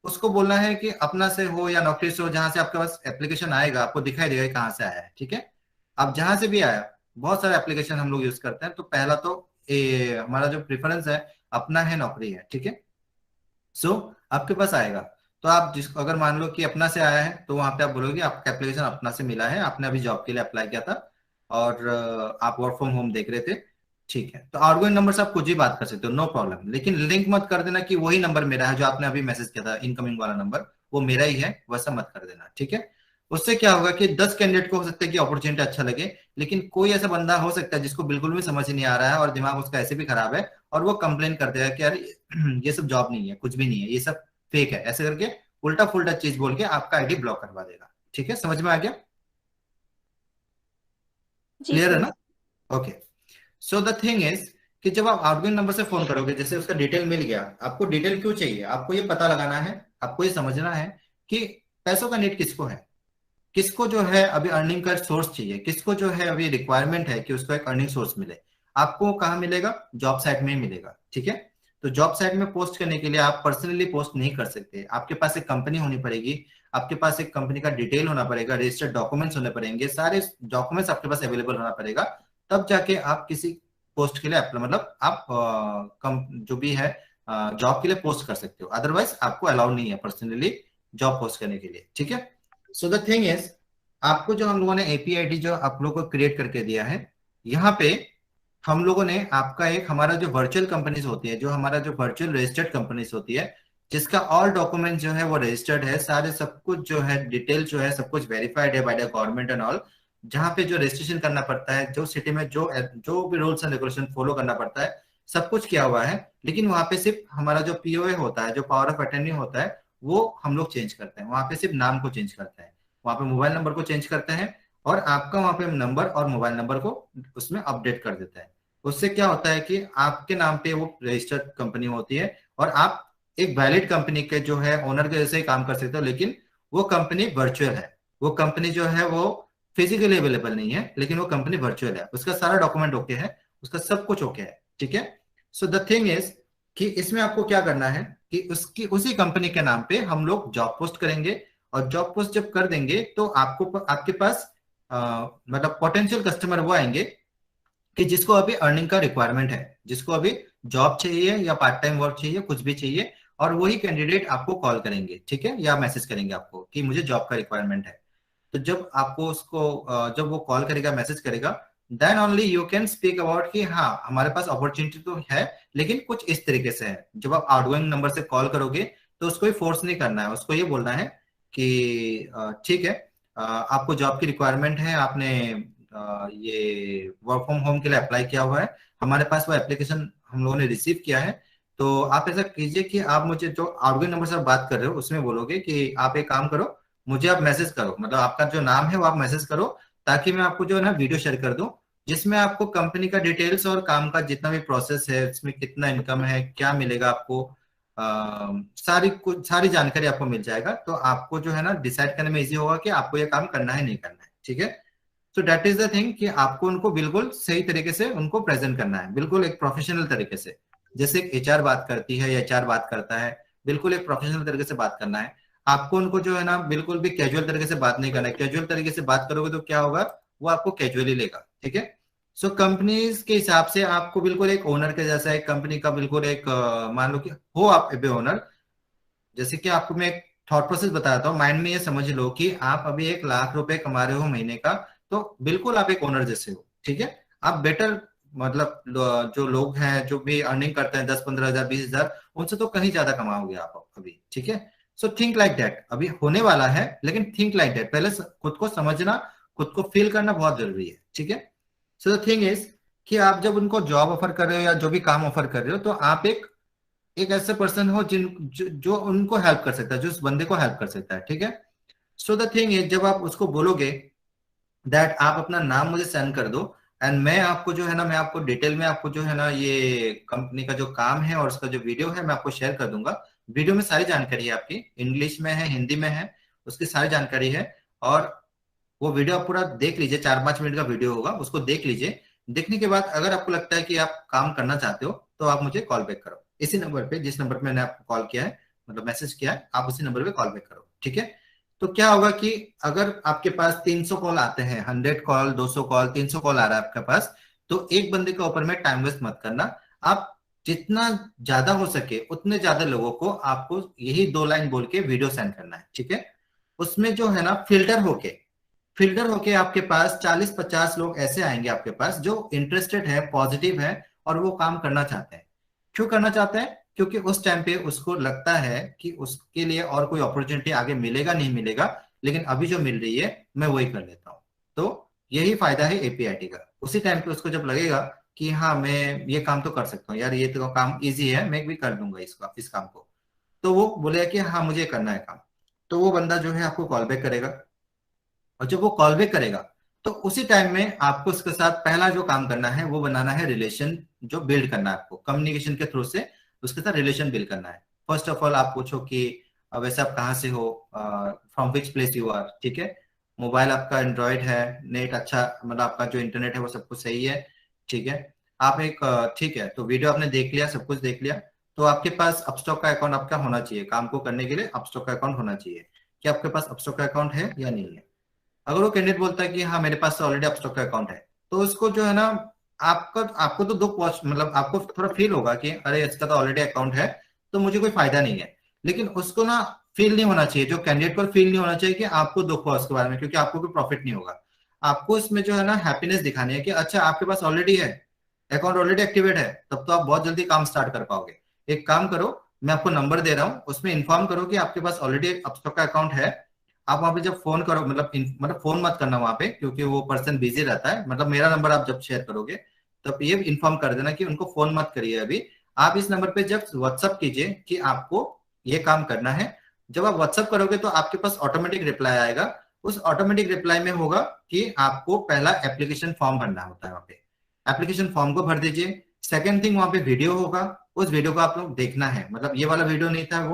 उसको बोलना है कि अपना से हो या नौकरी से हो, जहां से आपके पास एप्लीकेशन आएगा आपको दिखाई देगा कहाँ से आया है। ठीक है, अब जहां से भी आया, बहुत सारे एप्लीकेशन हम लोग यूज करते हैं, तो पहला तो हमारा जो प्रेफरेंस है अपना है, नौकरी है। ठीक है, सो आपके पास आएगा तो आप जिसको अगर मान लो कि अपना से आया है तो वहां पे आप बोलोगे आपका एप्लीकेशन अपना से मिला है, आपने अभी जॉब के लिए अप्लाई किया था और आप वर्क फ्रॉम होम देख रहे थे। ठीक है, तो आउटगोइंग नंबर से आप कुछ भी बात कर सकते हो, नो प्रॉब्लम, लेकिन लिंक मत कर देना कि वही नंबर मेरा है जो आपने अभी मैसेज किया था, इनकमिंग वाला नंबर वो मेरा ही है, वैसा मत कर देना। ठीक है, उससे क्या होगा कि 10 कैंडिडेट को हो सकता है कि अपॉर्चुनिटी अच्छा लगे, लेकिन कोई ऐसा बंदा हो सकता है जिसको बिल्कुल भी समझ नहीं आ रहा है और दिमाग उसका ऐसे भी खराब है और वो कंप्लेन कर देगा कि यार ये सब जॉब नहीं है, कुछ भी नहीं है, ये सब फेक है, ऐसे करके उल्टा फुल्टा चीज बोल के आपका आईडी ब्लॉक करवा देगा। ठीक है, समझ में आ गया? जी क्लियर है सर। ना? Okay, so the thing is कि जब आप आउटगोइंग नंबर से फोन करोगे, जैसे उसका डिटेल मिल गया, आपको डिटेल क्यों चाहिए, आपको ये पता लगाना है, आपको ये समझना है कि पैसों का नीड किसको है, किसको जो है अभी अर्निंग का सोर्स चाहिए, किसको जो है अभी रिक्वायरमेंट है कि उसको एक अर्निंग सोर्स मिले। आपको कहाँ मिलेगा? जॉब साइट में ही मिलेगा। ठीक है, तो जॉब साइट में पोस्ट करने के लिए आप पर्सनली पोस्ट नहीं कर सकते, आपके पास एक कंपनी होनी पड़ेगी, आपके पास एक कंपनी का डिटेल होना पड़ेगा, रजिस्टर्ड डॉक्यूमेंट्स होने पड़ेंगे, सारे डॉक्यूमेंट्स आपके पास अवेलेबल होना पड़ेगा, तब जाके आप किसी पोस्ट के लिए मतलब आप जो भी है जॉब के लिए पोस्ट कर सकते हो, अदरवाइज आपको अलाउ नहीं है पर्सनली जॉब पोस्ट करने के लिए। ठीक है, सो द थिंग इज आपको जो हम लोगों ने एपीआईडी जो आप लोगों को क्रिएट करके दिया है, यहाँ पे हम लोगों ने आपका एक हमारा जो वर्चुअल कंपनीज होती है, जो हमारा जो वर्चुअल रजिस्टर्ड कंपनीज होती है, जिसका ऑल डॉक्यूमेंट जो है वो रजिस्टर्ड है, सारे सब कुछ जो है डिटेल जो है सब कुछ वेरीफाइड है by the government and all, जहाँ पे जो रजिस्ट्रेशन करना पड़ता है, जो सिटी में जो भी रूल्स एंड रेगुलेशन फॉलो करना पड़ता है, सब कुछ किया हुआ है। लेकिन वहां पे सिर्फ हमारा जो पीओए होता है, जो पावर ऑफ अटर्नी होता है, वो हम लोग चेंज करते हैं, वहां पे सिर्फ नाम को चेंज करते हैं, वहां पे मोबाइल नंबर को चेंज करते हैं और आपका वहां पे नंबर और मोबाइल नंबर को उसमें अपडेट कर देता है। उससे क्या होता है कि आपके नाम पे वो रजिस्टर्ड कंपनी होती है और आप एक वैलिड कंपनी के जो है ओनर के जैसे ही काम कर सकते हो, लेकिन वो कंपनी वर्चुअल है, वो कंपनी जो है वो फिजिकली अवेलेबल नहीं है, लेकिन वो कंपनी वर्चुअल है, उसका सारा डॉक्यूमेंट ओके है, उसका सब कुछ ओके है, ठीक है। सो द थिंग इज कि इसमें आपको क्या करना है कि उसकी उसी कंपनी के नाम पे हम लोग जॉब पोस्ट करेंगे, और जॉब पोस्ट जब कर देंगे तो आपको आपके पास मतलब पोटेंशियल कस्टमर वो आएंगे कि जिसको अभी अर्निंग का रिक्वायरमेंट है, जिसको अभी जॉब चाहिए या पार्ट टाइम वर्क चाहिए, कुछ भी चाहिए, और वही कैंडिडेट आपको कॉल करेंगे, ठीक है, या मैसेज करेंगे आपको कि मुझे जॉब का रिक्वायरमेंट है। तो जब आपको उसको जब वो कॉल करेगा, मैसेज करेगा, then only you can speak about कि हाँ हमारे पास अपॉर्चुनिटी तो है, लेकिन कुछ इस तरीके से है। जब आप आउटगोइंग नंबर से कॉल करोगे तो उसको फोर्स नहीं करना है, उसको ये बोलना है कि ठीक है आपको जॉब की रिक्वायरमेंट है, आपने ये वर्क फ्रॉम होम के लिए अप्लाई किया हुआ है, हमारे पास वो एप्लीकेशन हम लोगों ने रिसीव किया है, तो आप ऐसा कीजिए कि आप मुझे जो आउटगोइंग नंबर से बात कर रहे हो उसमें बोलोगे कि आप एक काम करो, मुझे आप मैसेज करो, मतलब आपका जो नाम है वो आप मैसेज करो, ताकि मैं आपको जो है ना वीडियो शेयर कर दूं, जिसमें आपको कंपनी का डिटेल्स और काम का जितना भी प्रोसेस है, इसमें कितना इनकम है, क्या मिलेगा आपको, सारी जानकारी आपको मिल जाएगा। तो आपको जो है ना डिसाइड करने में इजी होगा कि आपको ये काम करना है नहीं करना है, ठीक है। So that is the thing कि आपको उनको बिल्कुल सही तरीके से उनको प्रेजेंट करना है, बिल्कुल एक प्रोफेशनल तरीके से, जैसे एक एचआर बात करती है या एचआर बात करता है, बिल्कुल एक प्रोफेशनल तरीके से बात करना है। आपको उनको जो है ना बिल्कुल भी कैजुअल तरीके से बात नहीं करना है, कैजुअल तरीके से बात करोगे तो क्या होगा, वो आपको कैजुअली लेगा, ठीक है। सो कंपनीज के हिसाब से आपको बिल्कुल एक ओनर के जैसा, एक कंपनी का बिल्कुल एक मान लो कि हो आप ए ओनर, जैसे कि आपको मैं एक थॉट प्रोसेस बताता हूँ, माइंड में ये समझ लो कि आप अभी 1 लाख रुपए कमा रहे हो महीने का, तो बिल्कुल आप एक ओनर जैसे हो, ठीक है। आप बेटर मतलब जो लोग हैं जो भी अर्निंग करते हैं 10-15 हजार 20 हजार, उनसे तो कहीं ज्यादा कमाओगे आप अभी, ठीक है। सो थिंक लाइक दैट, अभी होने वाला है, लेकिन थिंक लाइक दैट, पहले खुद को समझना, खुद को फील करना बहुत जरूरी है, ठीक है। सो द थिंग इज कि आप जब उनको जॉब ऑफर कर रहे हो या जो भी काम ऑफर कर रहे हो, तो आप एक ऐसे पर्सन हो जो उनको हेल्प कर सकता है, जो उस बंदे को हेल्प कर सकता है, ठीक है। सो द थिंग इज जब आप उसको बोलोगे दैट आप अपना नाम मुझे सेंड कर दो, एंड मैं आपको जो है ना, मैं आपको डिटेल में आपको जो है ना ये कंपनी का जो काम है और उसका जो वीडियो है मैं आपको शेयर कर दूंगा। वीडियो में सारी जानकारी है आपकी, इंग्लिश में है, हिंदी में है, उसकी सारी जानकारी है। और वो वीडियो आप पूरा देख लीजिए, 4-5 मिनट का वीडियो होगा, उसको देख लीजिए। देखने के बाद अगर आपको लगता है कि आप काम करना चाहते हो तो आप मुझे कॉल बैक करो, इसी नंबर पे, जिस नंबर पे मैंने आपको कॉल किया है, मतलब मैसेज किया है, आप उसी नंबर पे कॉल बैक करो, ठीक है। तो क्या होगा कि अगर आपके पास 300 कॉल आते हैं, 100 कॉल, 200 कॉल, 300 कॉल आ रहा है आपके पास, तो एक बंदे के ऊपर में टाइम वेस्ट मत करना। आप जितना ज्यादा हो सके उतने ज्यादा लोगों को आपको यही 2 लाइन बोल के वीडियो सेंड करना है, ठीक है। उसमें जो है ना फिल्टर होके आपके पास 40-50 लोग ऐसे आएंगे आपके पास जो इंटरेस्टेड है, पॉजिटिव है, और वो काम करना चाहते हैं। क्यों करना चाहते हैं? क्योंकि उस टाइम पे उसको लगता है कि उसके लिए और कोई अपॉर्चुनिटी आगे मिलेगा नहीं मिलेगा, लेकिन अभी जो मिल रही है मैं वही कर लेता हूँ। तो यही फायदा है एपीआईटी का। उसी टाइम पे उसको जब लगेगा कि हाँ मैं ये काम तो कर सकता हूँ यार, ये तो काम इजी है, मैं भी कर दूंगा इस काम को, तो वो बोलेगा कि हाँ मुझे करना है काम, तो वो बंदा जो है आपको कॉल बैक करेगा। और जब वो कॉल बैक करेगा तो उसी टाइम में आपको उसके साथ पहला जो काम करना है वो बनाना है रिलेशन, जो बिल्ड करना है आपको कम्युनिकेशन के थ्रू से उसके साथ रिलेशन बिल्ड करना है। फर्स्ट ऑफ ऑल आप पूछो कि वैसे आप कहाँ से हो, from which place you are, ठीक है। मोबाइल आपका एंड्रॉयड है, नेट अच्छा, मतलब आपका जो इंटरनेट है वो सब कुछ सही है, ठीक है। आप एक ठीक है, तो वीडियो आपने देख लिया, सब कुछ देख लिया, तो आपके पास अपस्टॉक का अकाउंट आपका होना चाहिए। काम को करने के लिए अपस्टॉक का अकाउंट होना चाहिए। क्या आपके पास अपस्टॉक का अकाउंट है या नहीं है? अगर वो कैंडिडेट बोलता है कि हाँ मेरे पास ऑलरेडी अपस्टॉक का अकाउंट है, तो उसको जो है ना आपको तो दुख मतलब आपको थोड़ा फील होगा कि अरे इसका तो ऑलरेडी अकाउंट है तो मुझे कोई फायदा नहीं है। लेकिन उसको ना फील नहीं होना चाहिए, जो कैंडिडेट को फील नहीं होना चाहिए कि आपको दुख हुआ उसके बारे में, क्योंकि आपको कोई प्रॉफिट नहीं होगा। आपको इसमें जो है ना हैप्पीनेस दिखानी है कि अच्छा आपके पास ऑलरेडी है, अकाउंट ऑलरेडी एक्टिवेट है, तब तो आप बहुत जल्दी काम स्टार्ट कर पाओगे। एक काम करो, मैं आपको नंबर दे रहा हूँ, उसमें इन्फॉर्म करो कि आपके पास ऑलरेडी अपस्टॉक का अकाउंट है। आप वहां पे जब फोन करो, मतलब फोन मत करना वहां पे, क्योंकि वो पर्सन बिजी रहता है। मतलब मेरा नंबर आप जब शेयर करोगे तब ये इन्फॉर्म कर देना कि उनको फोन मत करिए अभी, आप इस नंबर पे जब व्हाट्सअप कीजिए कि आपको ये काम करना है। जब आप व्हाट्सअप करोगे तो आपके पास ऑटोमेटिक रिप्लाई आएगा। उस ऑटोमेटिक रिप्लाई में होगा कि आपको पहला एप्लीकेशन फॉर्म भरना होता है, वहां पे एप्लीकेशन फॉर्म को भर दीजिए। सेकेंड थिंग, वहां पे वीडियो होगा, उस वीडियो को आप लोग देखना है। मतलब ये वाला वीडियो नहीं था,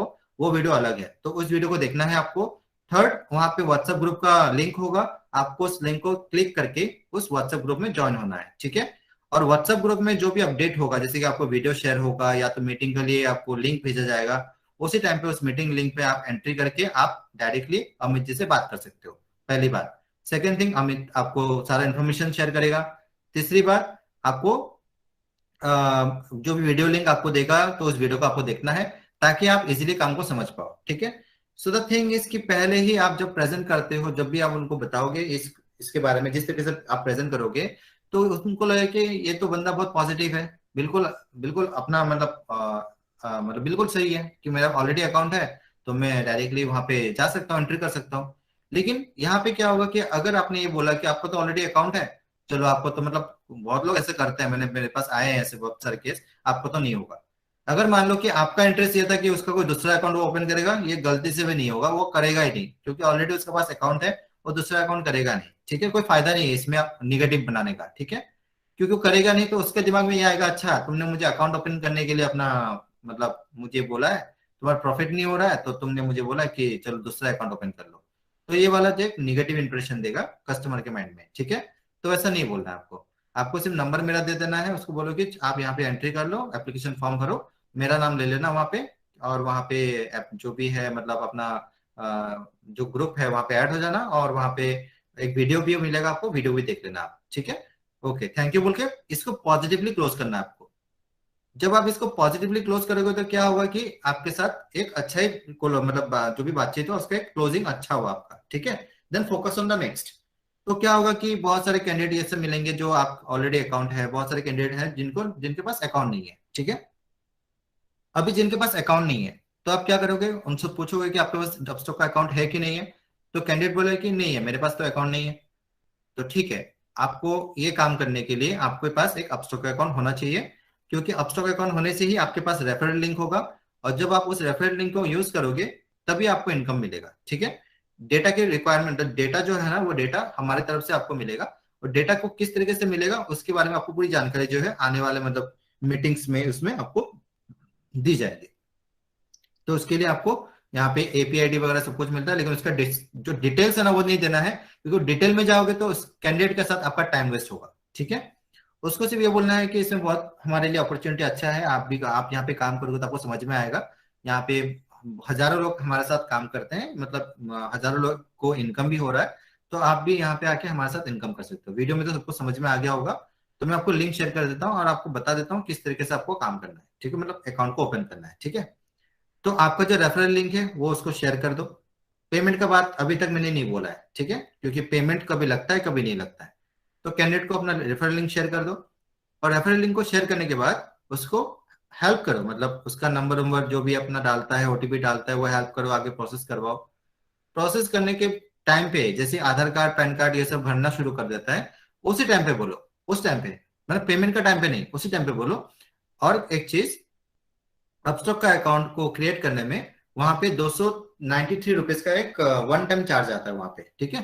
वो वीडियो अलग है, तो उस वीडियो को देखना है आपको। थर्ड, वहां पे व्हाट्सएप ग्रुप का लिंक होगा, आपको उस लिंक को क्लिक करके उस व्हाट्सएप ग्रुप में ज्वाइन होना है, ठीक है। और व्हाट्सएप ग्रुप में जो भी अपडेट होगा, जैसे कि आपको वीडियो शेयर होगा या तो मीटिंग के लिए आपको लिंक भेजा जाएगा, उसी टाइम पे उस मीटिंग लिंक पे आप एंट्री करके आप डायरेक्टली अमित जी से बात कर सकते हो, पहली बात। सेकेंड थिंग, अमित आपको सारा इन्फॉर्मेशन शेयर करेगा। तीसरी बात, आपको जो भी वीडियो लिंक आपको देगा तो उस वीडियो को आपको देखना है ताकि आप इजीली काम को समझ पाओ, ठीक है। सो द थिंग इज कि पहले ही आप जब प्रेजेंट करते हो, जब भी आप उनको बताओगे इसके बारे में, जिस तरीके से आप प्रेजेंट करोगे, तो उनको लगे कि ये तो बंदा बहुत पॉजिटिव है, बिल्कुल बिल्कुल अपना मतलब बिल्कुल सही है कि मेरा ऑलरेडी अकाउंट है तो मैं डायरेक्टली वहां पे जा सकता हूँ, एंट्री कर सकता हूँ। लेकिन यहाँ पे क्या होगा कि अगर आपने ये बोला कि आपको तो ऑलरेडी अकाउंट है, चलो आपको तो मतलब बहुत लोग ऐसे करते हैं, मेरे पास आए हैं ऐसे बहुत सारे केस, आपको तो नहीं होगा। अगर मान लो कि आपका इंटरेस्ट ये था कि उसका कोई दूसरा अकाउंट वो ओपन करेगा, ये गलती से भी नहीं होगा, वो करेगा ही नहीं, क्योंकि ऑलरेडी उसके पास अकाउंट है, वो दूसरा अकाउंट करेगा नहीं, ठीक है। कोई फायदा नहीं है इसमें आप निगेटिव बनाने का, ठीक है, क्योंकि वो करेगा नहीं तो उसके दिमाग में ये आएगा, अच्छा तुमने मुझे अकाउंट ओपन करने के लिए अपना मतलब मुझे बोला है, तुम्हारा प्रॉफिट नहीं हो रहा है तो तुमने मुझे बोला कि चलो दूसरा अकाउंट ओपन कर लो, तो ये वाला जो एक निगेटिव इंप्रेशन देगा कस्टमर के माइंड में, ठीक है। तो ऐसा नहीं बोलना है आपको सिर्फ नंबर मेरा दे देना है, उसको बोलो कि आप यहाँ पे एंट्री कर लो, एप्लीकेशन फॉर्म भरो, मेरा नाम ले लेना वहां पे, और वहां पे जो भी है मतलब अपना जो ग्रुप है वहां पे ऐड हो जाना, और वहां पे एक वीडियो भी मिलेगा आपको, वीडियो भी देख लेना आप, ठीक है। ओके, थैंक यू बोल के इसको पॉजिटिवली क्लोज करना है आपको। जब आप इसको पॉजिटिवली क्लोज करोगे तो क्या होगा कि आपके साथ एक अच्छा ही मतलब जो भी बातचीत हो उसका एक क्लोजिंग अच्छा हुआ आपका, ठीक है। Then focus on the next. तो क्या होगा कि बहुत सारे कैंडिडेट ऐसे मिलेंगे जो आप ऑलरेडी अकाउंट है, बहुत सारे कैंडिडेट हैं जिनके पास अकाउंट नहीं है, ठीक है। अभी जिनके पास अकाउंट नहीं है तो आप क्या करोगे, उनसे पूछोगे कि आपके पास अपस्टॉक का अकाउंट है कि नहीं है, तो कैंडिडेट बोले कि नहीं है, मेरे पास तो अकाउंट नहीं है, तो ठीक है, आपको ये काम करने के लिए आपके पास एक अपस्टॉक अकाउंट होना चाहिए, क्योंकि अपस्टॉक अकाउंट होने से ही आपके पास रेफरल लिंक होगा, और जब आप उस रेफरल लिंक को यूज करोगे तभी आपको इनकम मिलेगा, ठीक है। डेटा की रिक्वायरमेंट, डेटा जो है ना वो डेटा हमारी तरफ से आपको मिलेगा, और डेटा को किस तरीके से मिलेगा उसके बारे में आपको पूरी जानकारी जो है आने वाले मतलब मीटिंग्स में उसमें आपको दी जाएगी। तो उसके लिए आपको यहाँ पे API ID वगैरह सब कुछ मिलता है, लेकिन उसका जो डिटेल्स है ना वो नहीं देना है, क्योंकि डिटेल में जाओगे तो उस कैंडिडेट के साथ आपका टाइम वेस्ट होगा, ठीक है। उसको सिर्फ ये बोलना है कि इसमें बहुत हमारे लिए अपॉर्चुनिटी अच्छा है, आप यहाँ पे काम करोगे तो आपको समझ में आएगा, यहाँ पे हजारों लोग हमारे साथ काम करते हैं, मतलब हजारों लोग को इनकम भी हो रहा है, तो आप भी यहाँ पे आके हमारे साथ इनकम कर सकते हो। वीडियो में तो सबको समझ में आ गया होगा, तो मैं आपको लिंक शेयर कर देता हूँ और आपको बता देता हूँ किस तरीके से आपको काम करना है, ठीक है, मतलब अकाउंट को ओपन करना है, ठीक है। तो आपका जो रेफरल लिंक है वो उसको शेयर कर दो। पेमेंट का बात अभी तक मैंने नहीं बोला है, ठीक है, क्योंकि पेमेंट कभी लगता है कभी नहीं लगता है। तो कैंडिडेट को अपना रेफरल लिंक शेयर कर दो, और रेफरल लिंक को शेयर करने के बाद उसको हेल्प करो, मतलब उसका नंबर जो भी अपना डालता है, OTP डालता है, वो हेल्प करो, आगे प्रोसेस करवाओ। प्रोसेस करने के टाइम पे जैसे आधार कार्ड, पैन कार्ड ये सब भरना शुरू कर देता है, उसी टाइम पे बोलो, उस टाइम पे मतलब पेमेंट का टाइम पे नहीं, उसी टाइम पे बोलो। और एक चीज, अपस्टॉक का अकाउंट को क्रिएट करने में वहां पे 293 रुपीज का एक वन टाइम चार्ज आता है वहां पे, ठीक है।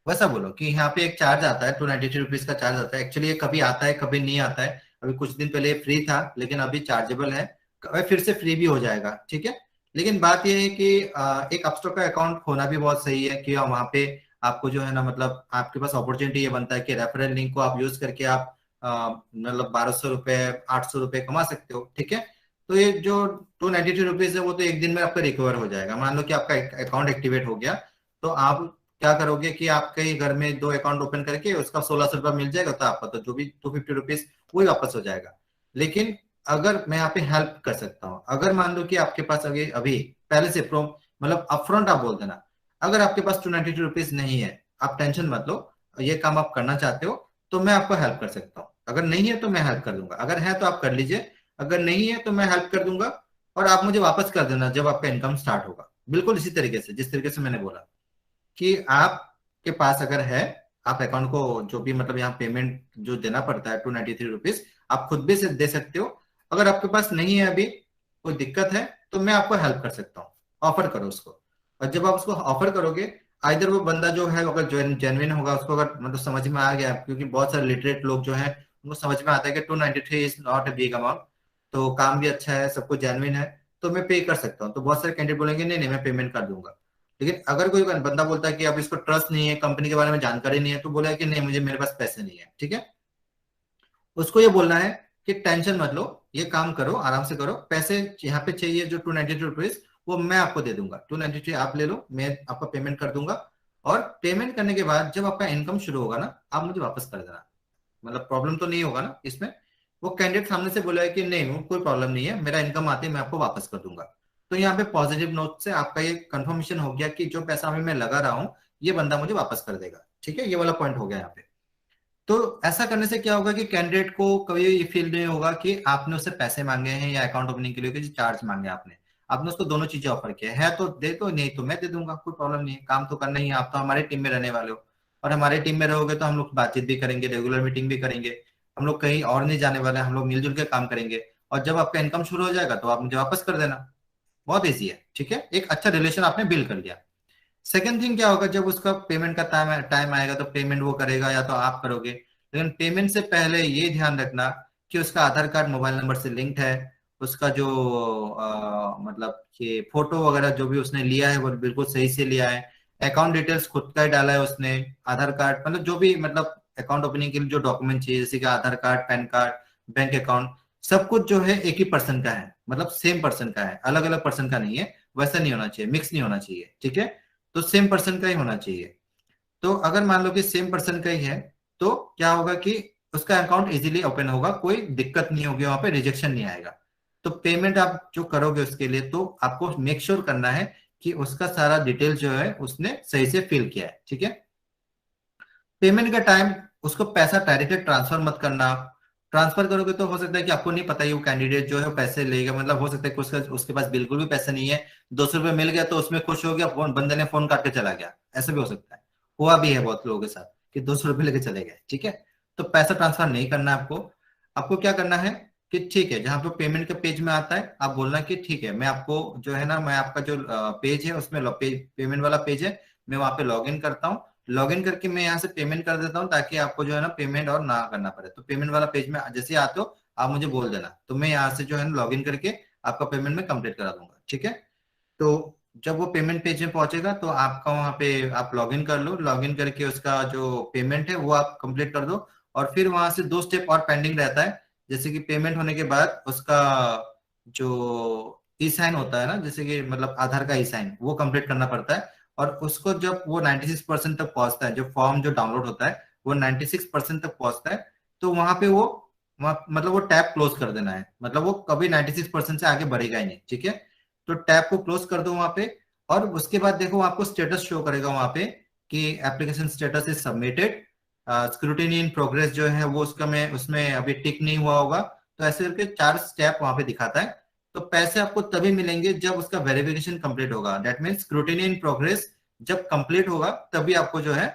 वैसा बोलो कि यहाँ पे एक चार्ज आता है, 293 रुपीज का चार्ज आता है। एक्चुअली ये कभी आता है कभी नहीं आता है, अभी कुछ दिन पहले फ्री था लेकिन अभी चार्जेबल है, फिर से फ्री भी हो जाएगा, ठीक है। लेकिन बात यह है कि एक अपस्टॉक का अकाउंट होना भी बहुत सही है कि वहां पे आपको जो है ना मतलब आपके पास अपॉर्चुनिटी ये बनता है कि रेफरल लिंक को आप यूज करके आप मतलब 1200 रुपए 800 रुपए कमा सकते हो, ठीक है। तो ये जो 293 रुपीज है वो तो एक दिन में आपका रिकवर हो जाएगा। मान लो कि आपका अकाउंट एक्टिवेट हो गया, तो आप क्या करोगे कि आपके ही घर में 2 अकाउंट ओपन करके उसका 1600 रुपया मिल जाएगा, तो आपका तो जो भी 250 रुपीज वही वापस हो जाएगा। लेकिन अगर मैं यहाँ पे हेल्प कर सकता हूँ, अगर मान लो कि आपके पास अभी पहले से मतलब अपफ्रंट आप बोल देना, अगर आपके पास 292 रुपीज नहीं है, आप टेंशन मत लो, ये काम आप करना चाहते हो तो मैं आपको हेल्प कर सकता हूँ। अगर नहीं है तो मैं हेल्प कर दूंगा, अगर है तो आप कर लीजिए, अगर नहीं है तो मैं हेल्प कर दूंगा, और आप मुझे वापस कर देना जब आपका इनकम स्टार्ट होगा। बिल्कुल इसी तरीके से जिस तरीके से मैंने बोला कि आपके पास अगर है, आप अकाउंट को जो भी मतलब यहाँ पेमेंट जो देना पड़ता है 293 रुपीज, आप खुद भी से दे सकते हो। अगर आपके पास नहीं है अभी, कोई दिक्कत है, तो मैं आपको हेल्प कर सकता हूँ, ऑफर करो उसको। और जब आप उसको ऑफर करोगे, आइदर वो बंदा जो है अगर जेन्युइन होगा, उसको अगर मतलब समझ में आ गया, क्योंकि बहुत सारे लिटरेट लोग जो है उनको समझ में आता है कि 293 is not a big amount, तो काम भी अच्छा है, सब कुछ जेन्युइन है, तो मैं पे कर सकता हूँ। तो बहुत सारे कैंडिडेट बोलेंगे नहीं नहीं मैं पेमेंट कर दूंगा। लेकिन अगर कोई बंदा बोलता है कि अब इसको ट्रस्ट नहीं है, कंपनी के बारे में जानकारी नहीं है, तो बोला कि नहीं मुझे मेरे पास पैसे नहीं है, ठीक है, उसको ये बोलना है कि टेंशन मत लो, ये काम करो, आराम से करो, पैसे यहाँ पे चाहिए जो 292 रुपीज वो मैं आपको दे दूंगा, 293 आप ले लो, मैं आपका पेमेंट कर दूंगा, और पेमेंट करने के बाद जब आपका इनकम शुरू होगा ना, आप मुझे वापस कर देना, मतलब प्रॉब्लम तो नहीं होगा ना इसमें। वो कैंडिडेट सामने से बोला है कि नहीं कोई प्रॉब्लम नहीं है, मेरा इनकम आते ही मैं आपको वापस कर दूंगा। तो यहाँ पे पॉजिटिव नोट से आपका ये कंफर्मेशन हो गया कि जो पैसा अभी मैं लगा रहा हूँ ये बंदा मुझे वापस कर देगा, ठीक है, ये वाला पॉइंट हो गया यहाँ पे। तो ऐसा करने से क्या होगा कि कैंडिडेट को कभी ये फील नहीं होगा कि आपने उससे पैसे मांगे हैं या अकाउंट ओपनिंग के लिए कुछ चार्ज मांगे, आपने उसको दोनों चीजें ऑफर किया है तो दे दो, नहीं तो मैं दे दूंगा, कोई प्रॉब्लम नहीं है, काम तो करना ही है, आप तो हमारे टीम में रहने वाले हो, और हमारे टीम में रहोगे तो हम लोग बातचीत भी करेंगे, रेगुलर मीटिंग भी करेंगे, हम लोग कहीं और नहीं जाने वाले, हम लोग मिलजुल के काम करेंगे, और जब आपका इनकम शुरू हो जाएगा तो आप मुझे वापस कर देना, बहुत ईजी है, ठीक है, एक अच्छा रिलेशन आपने बिल्ड कर लिया। सेकेंड थिंग क्या होगा, जब उसका पेमेंट का टाइम आएगा तो पेमेंट वो करेगा या तो आप करोगे, लेकिन पेमेंट से पहले ये ध्यान रखना कि उसका आधार कार्ड मोबाइल नंबर से लिंक्ड है, उसका जो मतलब कि फोटो वगैरह जो भी उसने लिया है वो बिल्कुल सही से लिया है, अकाउंट डिटेल्स खुद का ही डाला है उसने, आधार कार्ड मतलब जो भी मतलब अकाउंट ओपनिंग के लिए जो डॉक्यूमेंट चाहिए जैसे कि Aadhaar card, PAN card, bank account, सब कुछ जो है एक ही पर्सन का है, मतलब सेम पर्सन का है, अलग अलग पर्सन का नहीं है, वैसा नहीं होना चाहिए, मिक्स नहीं होना चाहिए, ठीक है, तो सेम पर्सन का ही होना चाहिए। तो अगर मान लो कि सेम पर्सन का ही है तो क्या होगा कि उसका अकाउंट इजीली ओपन होगा, कोई दिक्कत नहीं होगी, वहां पे रिजेक्शन नहीं आएगा। तो पेमेंट आप जो करोगे उसके लिए तो आपको मेक श्योर करना है कि उसका सारा डिटेल जो है उसने सही से फिल किया है, ठीक है। पेमेंट का टाइम उसको पैसा डायरेक्टली ट्रांसफर मत करना, ट्रांसफर करोगे तो हो सकता है कि आपको नहीं पता ही वो कैंडिडेट जो है पैसे लेगा, मतलब हो सकता है कि उसके पास बिल्कुल भी पैसे नहीं है, 200 रुपये मिल गया तो उसमें खुश हो गया, बंदे ने फोन काट के चला गया, ऐसा भी हो सकता है, हुआ भी है बहुत लोगों के साथ कि 200 रुपये लेके चले गए, ठीक है। तो पैसा ट्रांसफर नहीं करना है आपको क्या करना है कि ठीक है, जहां पे पेमेंट का पेज में आता है आप बोलना कि ठीक है मैं आपको जो है ना, मैं आपका जो पेज है उसमें पेमेंट वाला पेज है, मैं वहां पे लॉग इन करता हूँ, लॉग इन करके मैं यहाँ से पेमेंट कर देता हूँ ताकि आपको जो है ना पेमेंट और ना करना पड़े। तो पेमेंट वाला पेज में जैसे आते हो आप मुझे बोल देना, तो मैं यहाँ से जो है ना लॉग इन करके आपका पेमेंट में कंप्लीट करा दूंगा, ठीक है। तो जब वो पेमेंट पेज में पहुंचेगा तो आपका वहां पे आप लॉग इन कर लो, लॉग इन करके उसका जो पेमेंट है वो आप कंप्लीट कर दो, और फिर वहां से 2 स्टेप और पेंडिंग रहता है, जैसे कि पेमेंट होने के बाद उसका जो ई साइन होता है ना, जैसे कि मतलब आधार का ई साइन वो कंप्लीट करना पड़ता है, और उसको जब वो 96% तक पहुंचता है, जो फॉर्म जो डाउनलोड होता है वो 96% तक पहुंचता है, तो वहां पे वो मतलब वो टैब क्लोज कर देना है, मतलब वो कभी 96% से आगे बढ़ेगा ही नहीं, ठीक है। तो टैब को क्लोज कर दो वहां पे, और उसके बाद देखो आपको स्टेटस शो करेगा वहां पे कि application status is submitted, scrutiny in progress जो है वो उसमें अभी टिक नहीं हुआ होगा, तो ऐसे करके 4 स्टेप वहां पे दिखाता है। तो पैसे आपको तभी मिलेंगे जब उसका वेरिफिकेशन कंप्लीट होगा, that means scrutiny in progress जब कंप्लीट होगा तभी आपको जो है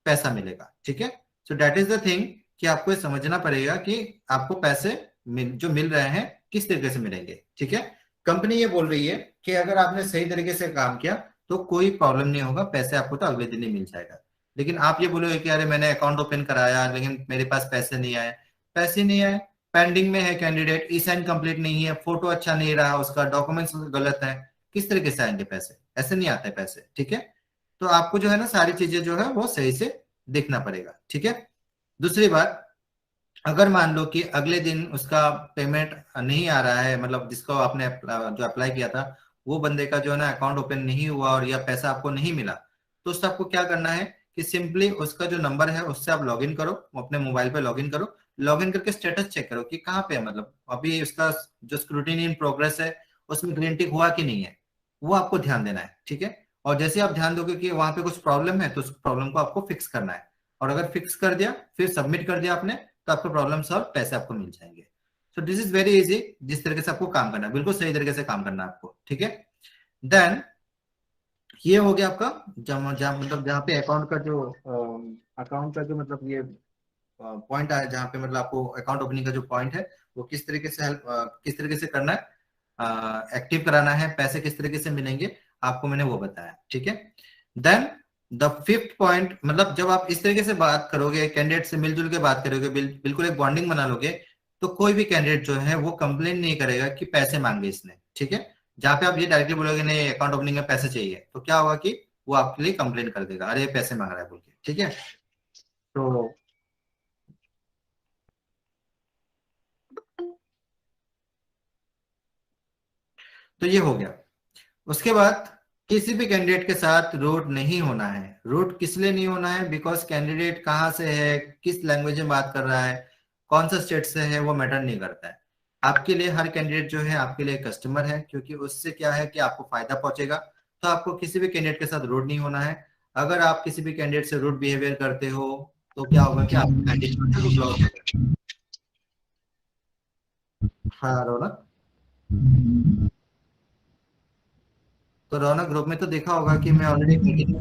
पैसा मिलेगा, ठीक है। So that is the thing कि आपको ये समझना पड़ेगा कि आपको पैसे जो मिल रहे हैं किस तरीके से मिलेंगे, ठीक है। कंपनी ये बोल रही है कि अगर आपने सही तरीके से काम किया तो कोई प्रॉब्लम नहीं होगा, पैसे आपको तो अगले दिन ही मिल जाएगा। लेकिन आप ये बोलोगे कि अरे मैंने अकाउंट ओपन कराया लेकिन मेरे पास पैसे नहीं आए, पैसे नहीं आए, पेंडिंग में है कैंडिडेट, ई साइन कंप्लीट नहीं है, फोटो अच्छा नहीं रहा उसका, डॉक्यूमेंट्स गलत है, किस तरीके से आएंगे पैसे, ऐसे नहीं आते पैसे, ठीक है। तो आपको जो है ना सारी चीजें जो है वो सही से देखना पड़ेगा, ठीक है। दूसरी बात, अगर मान लो कि अगले दिन उसका पेमेंट नहीं आ रहा है, मतलब जिसको आपने जो अप्लाई किया था वो बंदे का जो है ना अकाउंट ओपन नहीं हुआ और या पैसा आपको नहीं मिला, तो उससे आपको क्या करना है कि सिंपली उसका जो नंबर है उससे आप लॉगिन करो, अपने मोबाइल पे लॉगिन करो, लॉगिन करके स्टेटस चेक करो कि कहाँ पे है, मतलब अभी उसका जो स्क्रूटिनी इन प्रोग्रेस है उसमें ग्रीन टिक हुआ कि नहीं है, वो आपको ध्यान देना है, ठीक है। और जैसे आप ध्यान दोगे कि वहां पे कुछ प्रॉब्लम है तो उस प्रॉब्लम को आपको फिक्स करना है, और अगर फिक्स कर दिया फिर सबमिट कर दिया आपने तो आपका प्रॉब्लम सॉल्व, पैसे आपको मिल जाएंगे। So this is very easy, जिस तरीके से आपको काम करना है बिल्कुल सही तरीके से काम करना है आपको, ठीक है। देन ये हो गया आपका मतलब जहाँ पे अकाउंट का जो मतलब ये पॉइंट आया, जहाँ पे मतलब आपको अकाउंट ओपनिंग का जो पॉइंट है वो किस तरीके से करना है, एक्टिव कराना है, पैसे किस तरीके से मिलेंगे आपको मैंने वो बताया, ठीक है। देन द 5th पॉइंट, मतलब जब आप इस तरीके से बात करोगे, कैंडिडेट से मिलजुल के बात करोगे, बिल्कुल एक बॉन्डिंग बना लोगे, तो कोई भी कैंडिडेट जो है वो कंप्लेन नहीं करेगा कि पैसे मांगे इसने, ठीक है। जहाँ पे आप ये डायरेक्टली बोलोगे नहीं अकाउंट ओपनिंग में पैसे चाहिए, तो क्या होगा कि वो आपके लिए कंप्लेन कर देगा, अरे पैसे मांग रहा है बोल के, ठीक है। तो ये हो गया। उसके बाद किसी भी कैंडिडेट के साथ रूट नहीं होना है। रूट किस लिए नहीं होना है? बिकॉज कैंडिडेट कहाँ से है, किस लैंग्वेज में बात कर रहा है, कौन सा स्टेट से है, वो मैटर नहीं करता है। आपके लिए हर कैंडिडेट जो है आपके लिए कस्टमर है, क्योंकि उससे क्या है कि आपको फायदा पहुंचेगा। तो आपको किसी भी कैंडिडेट के साथ रूट नहीं होना है। अगर आप किसी भी कैंडिडेट से रूट बिहेवियर करते हो तो क्या होगा कि आपका आईडी जो है वो ब्लॉक हो जाएगा। हाँ रौनक, तो रौनक ग्रुप में तो देखा होगा कि मैं ऑलरेडी मीटिंग में,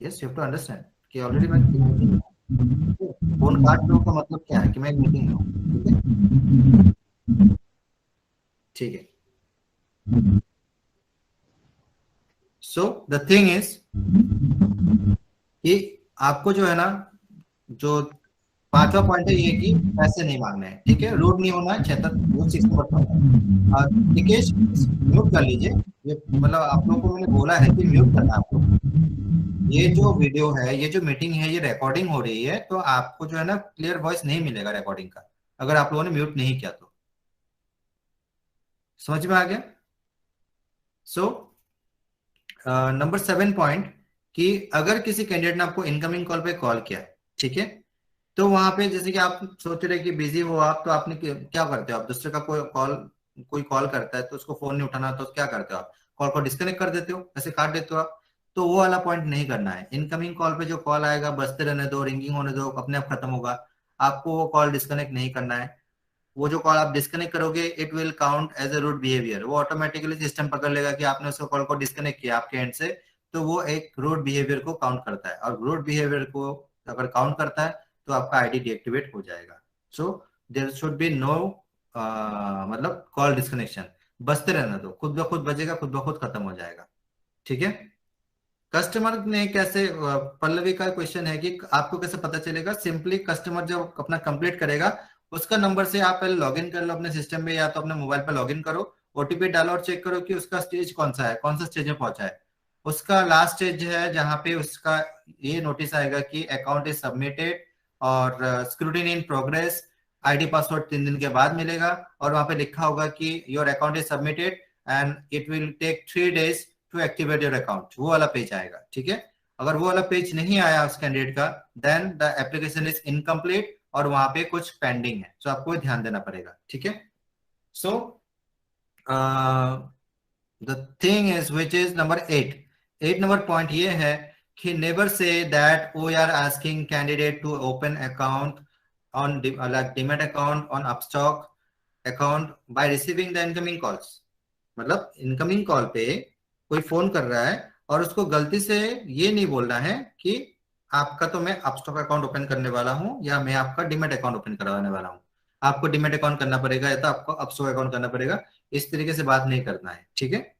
yes you have to understand कि ऑलरेडी मैं मीटिंग में फोन काट लो का मतलब क्या है कि मैं एक मीटिंग में हूँ, ठीक है। सो द थिंग इज कि आपको जो है ना, जो पांचवा पॉइंट है ये कि पैसे नहीं मांगने हैं, ठीक है। रूट नहीं होना है। 6 नंबर निकेश म्यूट कर लीजिए। ये मतलब आप लोगों को मैंने बोला है कि म्यूट करना आपको। ये जो वीडियो है, ये जो मीटिंग है, ये रिकॉर्डिंग हो रही है, तो आपको जो है ना क्लियर वॉइस नहीं मिलेगा रिकॉर्डिंग का, अगर आप लोगों ने म्यूट नहीं किया तो। समझ में आ गया? सो नंबर 7 पॉइंट कि अगर किसी कैंडिडेट ने आपको इनकमिंग कॉल पे कॉल किया, ठीक है, तो वहां पे जैसे कि आप सोच रहे कि बिजी हो आप, तो आपने क्या करते हो? आप दूसरे का कोई कॉल करता है तो उसको फोन नहीं उठाना, तो क्या करते हो आप? कॉल को डिस्कनेक्ट कर देते हो, ऐसे काट देते हो आप। तो वो वाला पॉइंट नहीं करना है। इनकमिंग कॉल पे जो कॉल आएगा बजते रहने दो, रिंगिंग होने दो, अपने आप खत्म होगा। आपको वो कॉल डिस्कनेक्ट नहीं करना है। वो जो कॉल आप डिस्कनेक्ट करोगे it will count as a rude behaviour. वो ऑटोमेटिकली सिस्टम पकड़ लेगा कि आपने उसको कॉल को डिस्कनेक्ट किया आपके एंड से, तो वो एक रूट बिहेवियर को काउंट करता है। और रूट बिहेवियर को अगर काउंट करता है तो आपका आईडी डीएक्टिवेट हो जाएगा। So there should be no मतलब कॉल डिस्कनेक्शन। बजते रहना दो, खुद ब खुद बजेगा, खुद ब खुद खत्म हो जाएगा, ठीक है। कस्टमर ने कैसे, पल्लवी का क्वेश्चन है कि आपको कैसे पता चलेगा? सिंपली कस्टमर जब अपना कंप्लीट करेगा उसका नंबर से आप पहले लॉगिन कर लो अपने सिस्टम में, या तो अपने मोबाइल पर लॉगिन करो, ओटीपी डालो और चेक करो कि उसका स्टेज कौन सा है, कौन सा स्टेज में पहुंचा है। उसका लास्ट स्टेज है जहां पे उसका ये नोटिस आएगा कि अकाउंट इज सबमिटेड और scrutiny in progress. ID password 3 दिन के बाद मिलेगा और वहां पे लिखा होगा कि your account is submitted and it will take 3 days to activate your account. वो वाला पेज आएगा, ठीक है। अगर वो वाला पेज नहीं आया उस कैंडिडेट का, then the application is incomplete और वहां पे कुछ पेंडिंग है, तो आपको ध्यान देना पड़ेगा, ठीक है। So the thing is which is number 8 number point ये है कि never say that we are asking candidate to open account on demat account on Upstox account by receiving the incoming calls. मतलब इनकमिंग कॉल पे कोई phone कर रहा है और उसको गलती से ये नहीं बोलना है कि आपका तो मैं अपस्टॉक अकाउंट ओपन करने वाला हूं या मैं आपका डीमैट अकाउंट ओपन करवाने वाला हूं। आपको डीमैट अकाउंट करना पड़ेगा या तो आपको अपस्टॉक अकाउंट करना पड़ेगा। इस तरीके से बात नहीं करना है, ठीक है।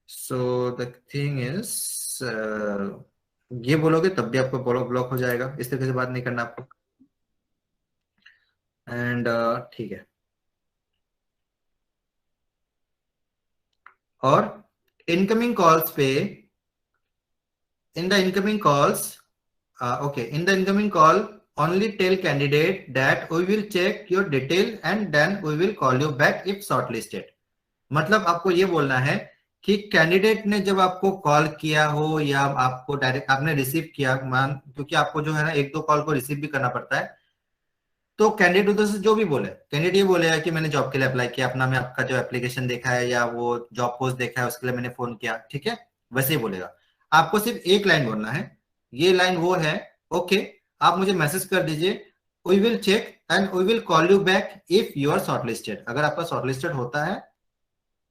सो द थिंग इज ये बोलोगे तब भी आपको ब्लॉक हो जाएगा। इस तरीके से बात नहीं करना आपको। एंड ठीक है। और इनकमिंग कॉल्स पे, in the incoming calls, in the incoming call only tell candidate that we will check your detail and then we will call you back if shortlisted। मतलब आपको ये बोलना है कि कैंडिडेट ने जब आपको कॉल किया हो या आपको डायरेक्ट आपने रिसीव किया, क्योंकि आपको जो है ना 1-2 कॉल को रिसीव भी करना पड़ता है, तो कैंडिडेट उधर से जो भी बोले, कैंडिडेट ये बोलेगा कि मैंने जॉब के लिए अप्लाई किया, अपना मैं आपका जो एप्लीकेशन देखा है या वो जॉब पोस्ट देखा है उसके लिए मैंने फोन किया, ठीक है, वैसे ही बोलेगा। आपको सिर्फ एक लाइन बोलना है। ये लाइन वो है, ओके आप मुझे मैसेज कर दीजिए, we will check and we will call you back if you are shortlisted. अगर आपका शॉर्टलिस्टेड होता है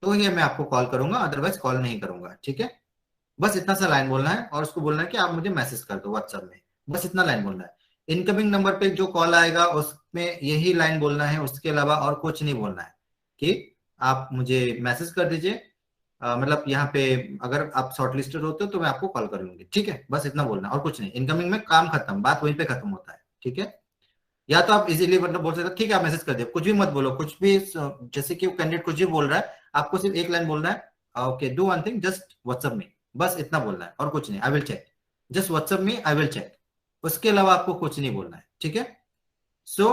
तो ये मैं आपको कॉल करूंगा, अदरवाइज कॉल नहीं करूंगा, ठीक है। बस इतना सा लाइन बोलना है और उसको बोलना है कि आप मुझे मैसेज कर दो व्हाट्सएप में, बस इतना लाइन बोलना है। इनकमिंग नंबर पे जो कॉल आएगा उसमें यही लाइन बोलना है, उसके अलावा और कुछ नहीं बोलना है कि आप मुझे मैसेज कर दीजिए। मतलब यहाँ पे अगर आप शॉर्टलिस्टेड होते हो तो मैं आपको कॉल कर लूंगी, ठीक है, बस इतना बोलना और कुछ नहीं। इनकमिंग में काम खत्म, बात वहीं पे खत्म होता है, ठीक है। या तो आप इजीली मतलब बोल सकते हो ठीक है, आप मैसेज कर दिया, कुछ भी मत बोलो, कुछ भी जैसे कि वो कैंडिडेट कुछ भी बोल रहा है, आपको सिर्फ एक लाइन बोलना है, okay do one thing, just WhatsApp me, बस इतना बोलना है और कुछ नहीं, I will check, just WhatsApp me, I will check, उसके अलावा आपको कुछ नहीं बोलना है, ठीक है। सो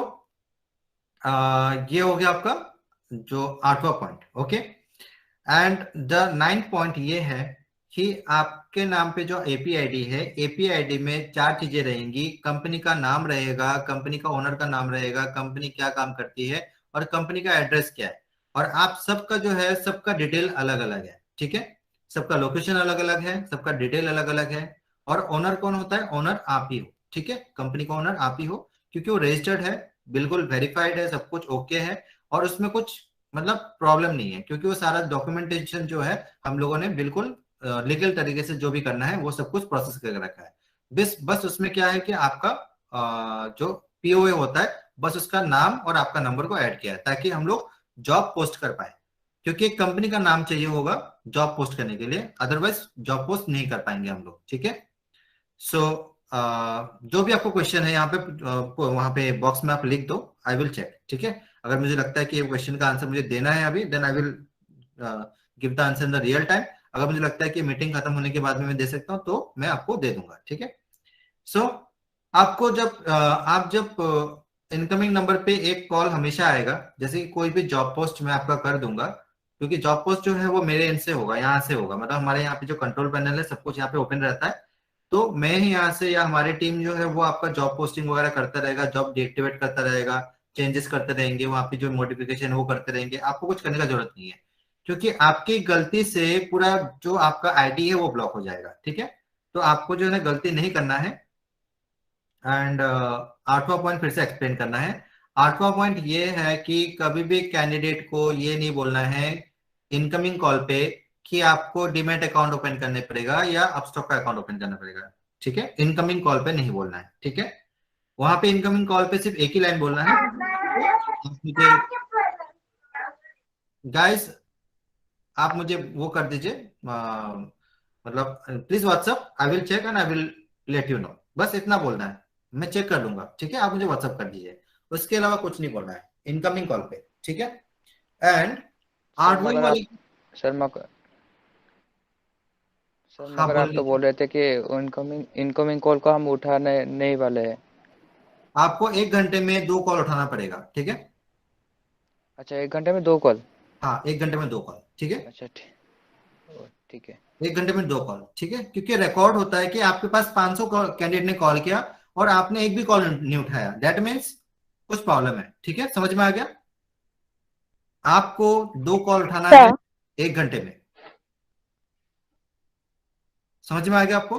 ये हो गया आपका जो 8वां point, okay. And the 9th point ये है कि आपके नाम पे जो एपी आईडी है, एपी आईडी में 4 चीजें रहेंगी, कंपनी का नाम रहेगा, कंपनी का ओनर का नाम रहेगा, कंपनी क्या काम करती है और कंपनी का एड्रेस क्या है, और आप सबका जो है सबका डिटेल अलग अलग है, ठीक है, सबका लोकेशन अलग अलग है, सबका डिटेल अलग अलग है, और ओनर कौन होता है, ओनर आप ही हो, ठीक है, कंपनी का ओनर आप ही हो, क्योंकि वो रजिस्टर्ड है, बिल्कुल वेरीफाइड है, सब कुछ ओके है, और उसमें कुछ मतलब प्रॉब्लम नहीं है, क्योंकि वो सारा डॉक्यूमेंटेशन जो है हम लोगों ने बिल्कुल लीगल तरीके से जो भी करना है वो सब कुछ प्रोसेस करके रखा है। बस उसमें क्या है कि आपका जो पीओए होता है, बस उसका नाम और आपका नंबर को ऐड किया है, ताकि हम लोग जॉब पोस्ट कर पाए, क्योंकि एक कंपनी का नाम चाहिए होगा जॉब पोस्ट करने के लिए, अदरवाइज जॉब पोस्ट नहीं कर पाएंगे हम लोग, ठीक है। सो जो भी आपको क्वेश्चन है यहाँ पे वहां पे बॉक्स में आप लिख दो, आई विल चेक, ठीक है। अगर मुझे लगता है कि ये क्वेश्चन का आंसर मुझे देना है अभी, then I will give the answer in the real time. अगर मुझे लगता है कि मीटिंग खत्म होने के बाद में मैं दे सकता हूँ तो मैं आपको दे दूंगा, ठीक है। सो आपको जब इनकमिंग नंबर पे एक कॉल हमेशा आएगा, जैसे कि कोई भी जॉब पोस्ट मैं आपका कर दूंगा, क्योंकि जॉब पोस्ट जो है वो मेरे एंड से होगा, यहाँ से होगा, मतलब हमारे यहाँ पे जो कंट्रोल पैनल है सब कुछ यहाँ पे ओपन रहता है, तो मैं ही यहाँ से या हमारी टीम जो है वो आपका जॉब पोस्टिंग वगैरह करता रहेगा, जॉब डीएक्टिवेट करता रहेगा, चेंजेस करते रहेंगे, वहाँ पे जो मॉडिफिकेशन वो करते रहेंगे, आपको कुछ करने का जरूरत नहीं है, क्योंकि आपकी गलती से पूरा जो आपका आईडी है वो ब्लॉक हो जाएगा, ठीक है। तो आपको जो है ना गलती नहीं करना है। एंड 8वां पॉइंट फिर से एक्सप्लेन करना है। 8वां पॉइंट ये है कि कभी भी कैंडिडेट को ये नहीं बोलना है इनकमिंग कॉल पे कि आपको डीमैट अकाउंट ओपन करने पड़ेगा या अपस्टॉक का अकाउंट ओपन करना पड़ेगा, ठीक है। इनकमिंग कॉल पे नहीं बोलना है, ठीक है। वहां पे इनकमिंग कॉल पे सिर्फ एक ही लाइन बोलना है, गाइस आप मुझे वो कर दीजिए, मतलब please WhatsApp, I will check and I will let you know, बस इतना बोलना है, मैं चेक कर लूंगा, ठीक है। आप मुझे व्हाट्सअप कर दीजिए, उसके अलावा कुछ नहीं बोलना है इनकमिंग कॉल पे, ठीक है। एंड आउटगोइंग वाली सर हाँ मगर बोल आप तो लीजिए। बोल रहे थे कि इनकमिंग कॉल को हम उठाने नहीं वाले हैं। आपको 1 घंटे में 2 कॉल उठाना पड़ेगा, ठीक है। अच्छा 1 घंटे में 2 कॉल? हाँ 1 घंटे में 2 कॉल, ठीक है। अच्छा ठीक है। 1 घंटे में 2 कॉल, ठीक है, क्योंकि रिकॉर्ड होता है कि आपके पास 500 कैंडिडेट ने कॉल किया और आपने एक भी कॉल नहीं उठाया, दैट मीन्स कुछ प्रॉब्लम है, ठीक है, समझ में आ गया। आपको 2 कॉल उठाना है 1 घंटे में, समझ में आ गया आपको।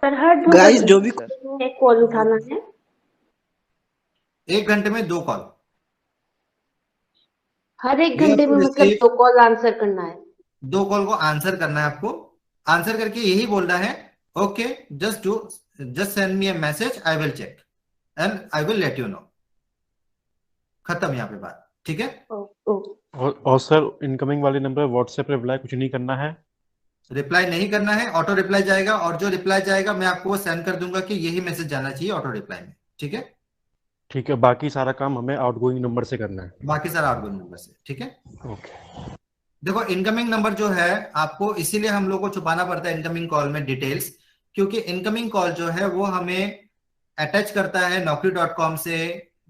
सर हर 2 गाइस जो भी घंटे एक कॉल उठाना है, 1 घंटे में 2 कॉल, हर 1 ये घंटे आपको में मतलब रिसीव 2 कॉल आंसर करना है। 2 कॉल को आंसर करना है, आपको आंसर करके यही बोलना है okay just send me a message, I will check and I will let you know, खत्म यहाँ पे बात, ठीक है। और सर इनकमिंग वाले नंबर व्हाट्सएप रिप्लाई कुछ नहीं करना है? रिप्लाई नहीं करना है, ऑटो रिप्लाई जाएगा, और जो रिप्लाई जाएगा मैं आपको वो सेंड कर दूंगा कि यही मैसेज जाना चाहिए ऑटो रिप्लाई में, ठीक है। ठीक है, बाकी सारा काम हमें आउटगोइंग नंबर से करना है। बाकी सारा आउटगोइंग नंबर से, ठीक है। ओके। देखो इनकमिंग नंबर जो है आपको इसीलिए हम लोग को छुपाना पड़ता है इनकमिंग कॉल में डिटेल्स, क्योंकि इनकमिंग कॉल जो है वो हमें अटैच करता है naukri.com से,